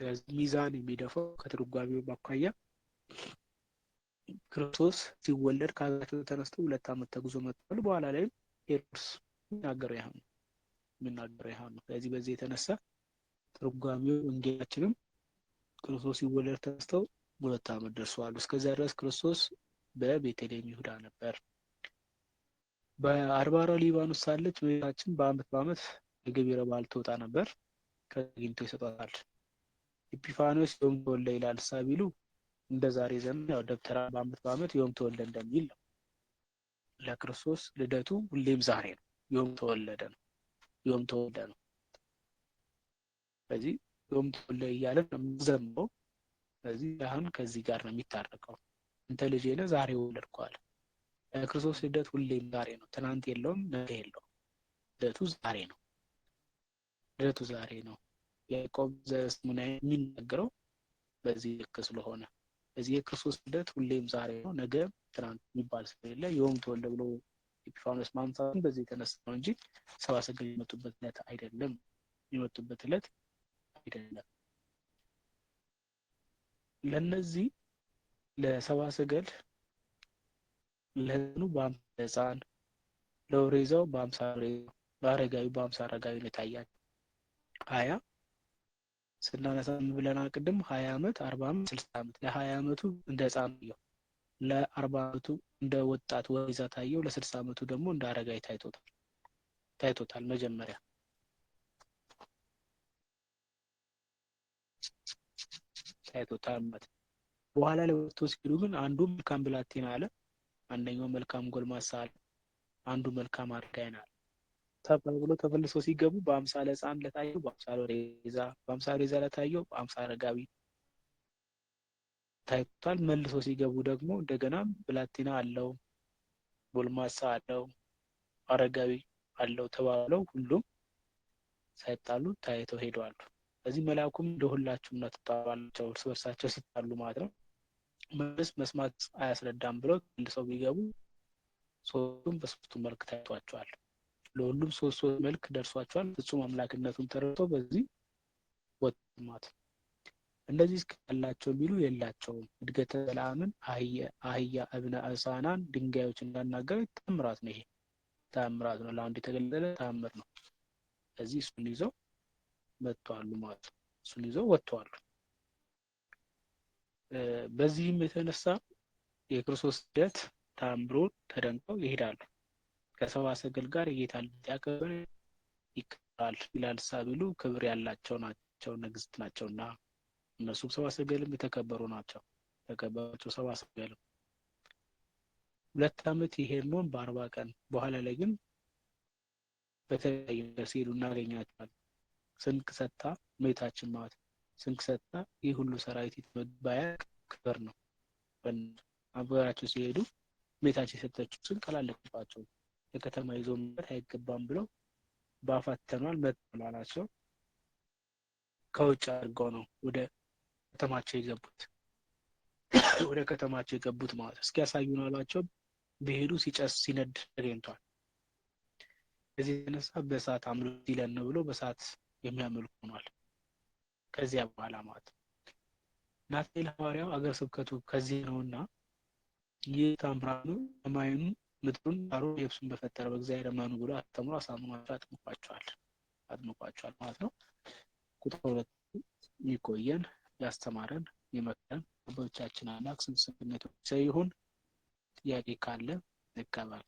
ስለዚህ ሚዛን የሚደፋው ከትርጓሜው አኳያ ክርስቶስ ሲወለድ ከሀገራቸው ተነስተው 2 ዓመት ተጉዞ መጥተዋል። በኋላ ላይም ሄሮድስ የሚናገረው ያህል ነው። ስለዚህ በዚህ የተነሳ ትርጓሜው ወንጌላችንም ክርስቶስ ሲወለድ ተነስተው 2 ዓመት ደርሰዋል። እስከዚያ ድረስ ክርስቶስ በቤተልሔም ይሁዳ ነበር። በ40 ሊባኖስ ሳለች እመቤታችን በዓመት የገቢረ በዓል ትወጣ ነበር። ከግኝቶ ይሰጧታል። ኤጲፋንዮስ ዮም ተወልደ ይላል ሳቢሉ እንደ ዛሬ ዘመን ያው ደብተራ በዓመት ዮም ተወልደ እንደሚል ነው። ለክርስቶስ ልደቱ ሁሌም ዛሬ ነው። ዮም ተወለደ ነው። ስለዚህ ዮም ተወልደ እያለ ነው የምንዘምረው። ስለዚህ አሁን ከዚህ ጋር ነው የሚታረቀው። እንተ ልጄ ነህ ዛሬ ወለድኩህ። ለክርስቶስ ልደት ሁሌም ዛሬ ነው። ትናንት የለውም፣ ነገ የለውም። ልደቱ ዛሬ ነው። ያዕቆብ ዘስሙና የሚናገረው በዚህ ልክ ስለሆነ በዚህ የክርስቶስ ልደት ሁሌም ዛሬ ነው፣ ነገ ትናንት የሚባል ስለሌለ ዮም ተወልደ ብሎ ኤጲፋንዮስ ማንሳቱን በዚህ የተነሳ ነው እንጂ ሰብአ ሰገል የመጡበት ዕለት አይደለም። ለነዚህ ለሰብአ ሰገል ለሕፃኑ በአምሳለ ሕፃን፣ ለኦሬዛው በአምሳለ ኦሬዛ፣ ለአረጋዊ በአምሳለ አረጋዊ ነው የታያቸው። 20 ስናነሳ ብለና ቅድም 20 ዓመት 40 ዓመት 60 ዓመት ለ20 ዓመቱ እንደ ሕፃን ታየው፣ ለ40 ዓመቱ እንደ ወጣት ወይዛ ታየው፣ ለ60 ዓመቱ ደግሞ እንደ አረጋዊ ታይቶታል። መጀመሪያ ታይቶታል ማለት በኋላ ላይ ወጥቶ ሲሉ ግን አንዱ መልካም ብላቴና አለ፣ አንደኛው መልካም ጎልማሳ አለ፣ አንዱ መልካም አረጋዊ አለ ተብሎ ተፈልሶ ሲገቡ በአምሳለ ሕፃን ለታየው በአምሳለ ኦሬዛ፣ በአምሳለ ኦሬዛ ለታየው በአምሳለ አረጋዊ ታይቷል። መልሶ ሲገቡ ደግሞ እንደገና ብላቴና አለው፣ ጎልማሳ አለው፣ አረጋዊ አለው ተባለው ሁሉም ሳይጣሉ ታይተው ሄደዋል። ስለዚህ መልአኩም እንደሁላችሁም ነው ተጣጣላቸው፣ እርስ በርሳቸው ሲጣሉ ማለት ነው። መስማት አያስረዳም ብለው መልሰው ቢገቡ ሶስቱም በሶስቱ መልክ ታይቷቸዋል። ለሁሉም ሶስት መልክ ደርሷቸዋል። ፍጹም አምላክነቱን ተረድቶ በዚህ ወጥማት እንደዚህ እስካላቸው ቢሉ የላቸውም። እድገተ በለዓምን አህያ እብነ አሳናን ድንጋዮች እንዳናገረ ተአምራት ነው። ይሄ ተአምራት ነው፣ ለአንድ የተገለጠ ተአምር ነው። ስለዚህ እሱን ይዘው መጥተዋል ማለት ነው። እሱን ይዘው ወጥተዋል። በዚህም የተነሳ የክርስቶስ ልደት ተአምሮን ተደንቀው ይሄዳሉ። ከሰብአ ሰገል ጋር የጌታ ልደት ያከበረ ይከበራል ይላል ሳቢሉ። ክብር ያላቸው ናቸው፣ ንግስት ናቸውና እነሱም ሰብአ ሰገልም የተከበሩ ናቸው። ተከበራቸው ሰብአ ሰገልም 2 ዓመት የሄድነውን በ40 ቀን በኋላ ላይ ግን በተለያየ ነገር ሲሄዱ እናገኛቸዋለን። ስንቅ ሰጥታ እመቤታችን ማለት ስንቅ ሰጥታ ይህ ሁሉ ሰራዊት የተመባያ ክብር ነው። አብራቸው ሲሄዱ እመቤታችን የሰጠችው ስንቅ አላለቀባቸው። የከተማ ይዞ መሄድ አይገባም ብለው ባፋተኗል መጥላላቸው ከውጭ አድርገው ነው ወደ ከተማቸው የገቡት ማለት እስኪ ያሳዩን አሏቸው። በሄዱ ሲጨስ ሲነድ ተገኝቷል። ከዚህ የተነሳ በእሳት አምልኩ ይለን ነው ብሎ በእሳት የሚያመልኩ ሆኗል። ከዚያ በኋላ ማለት ናትናኤል ሐዋርያው አገር ስብከቱ ከዚህ ነውና ይህ ታምራኑ ሰማዩን ምድሩን ባሮን የብሱን በፈጠረ በእግዚአብሔር እመኑ ብሎ አስተምሮ አሳምኗቸው አጥምቋቸዋል ማለት ነው። ቁጥር 2 ይቆየን፣ ያስተማረን የመከረን አባቶቻችን አምላክ ስም ይሁን። ጥያቄ ካለ እንቀበል።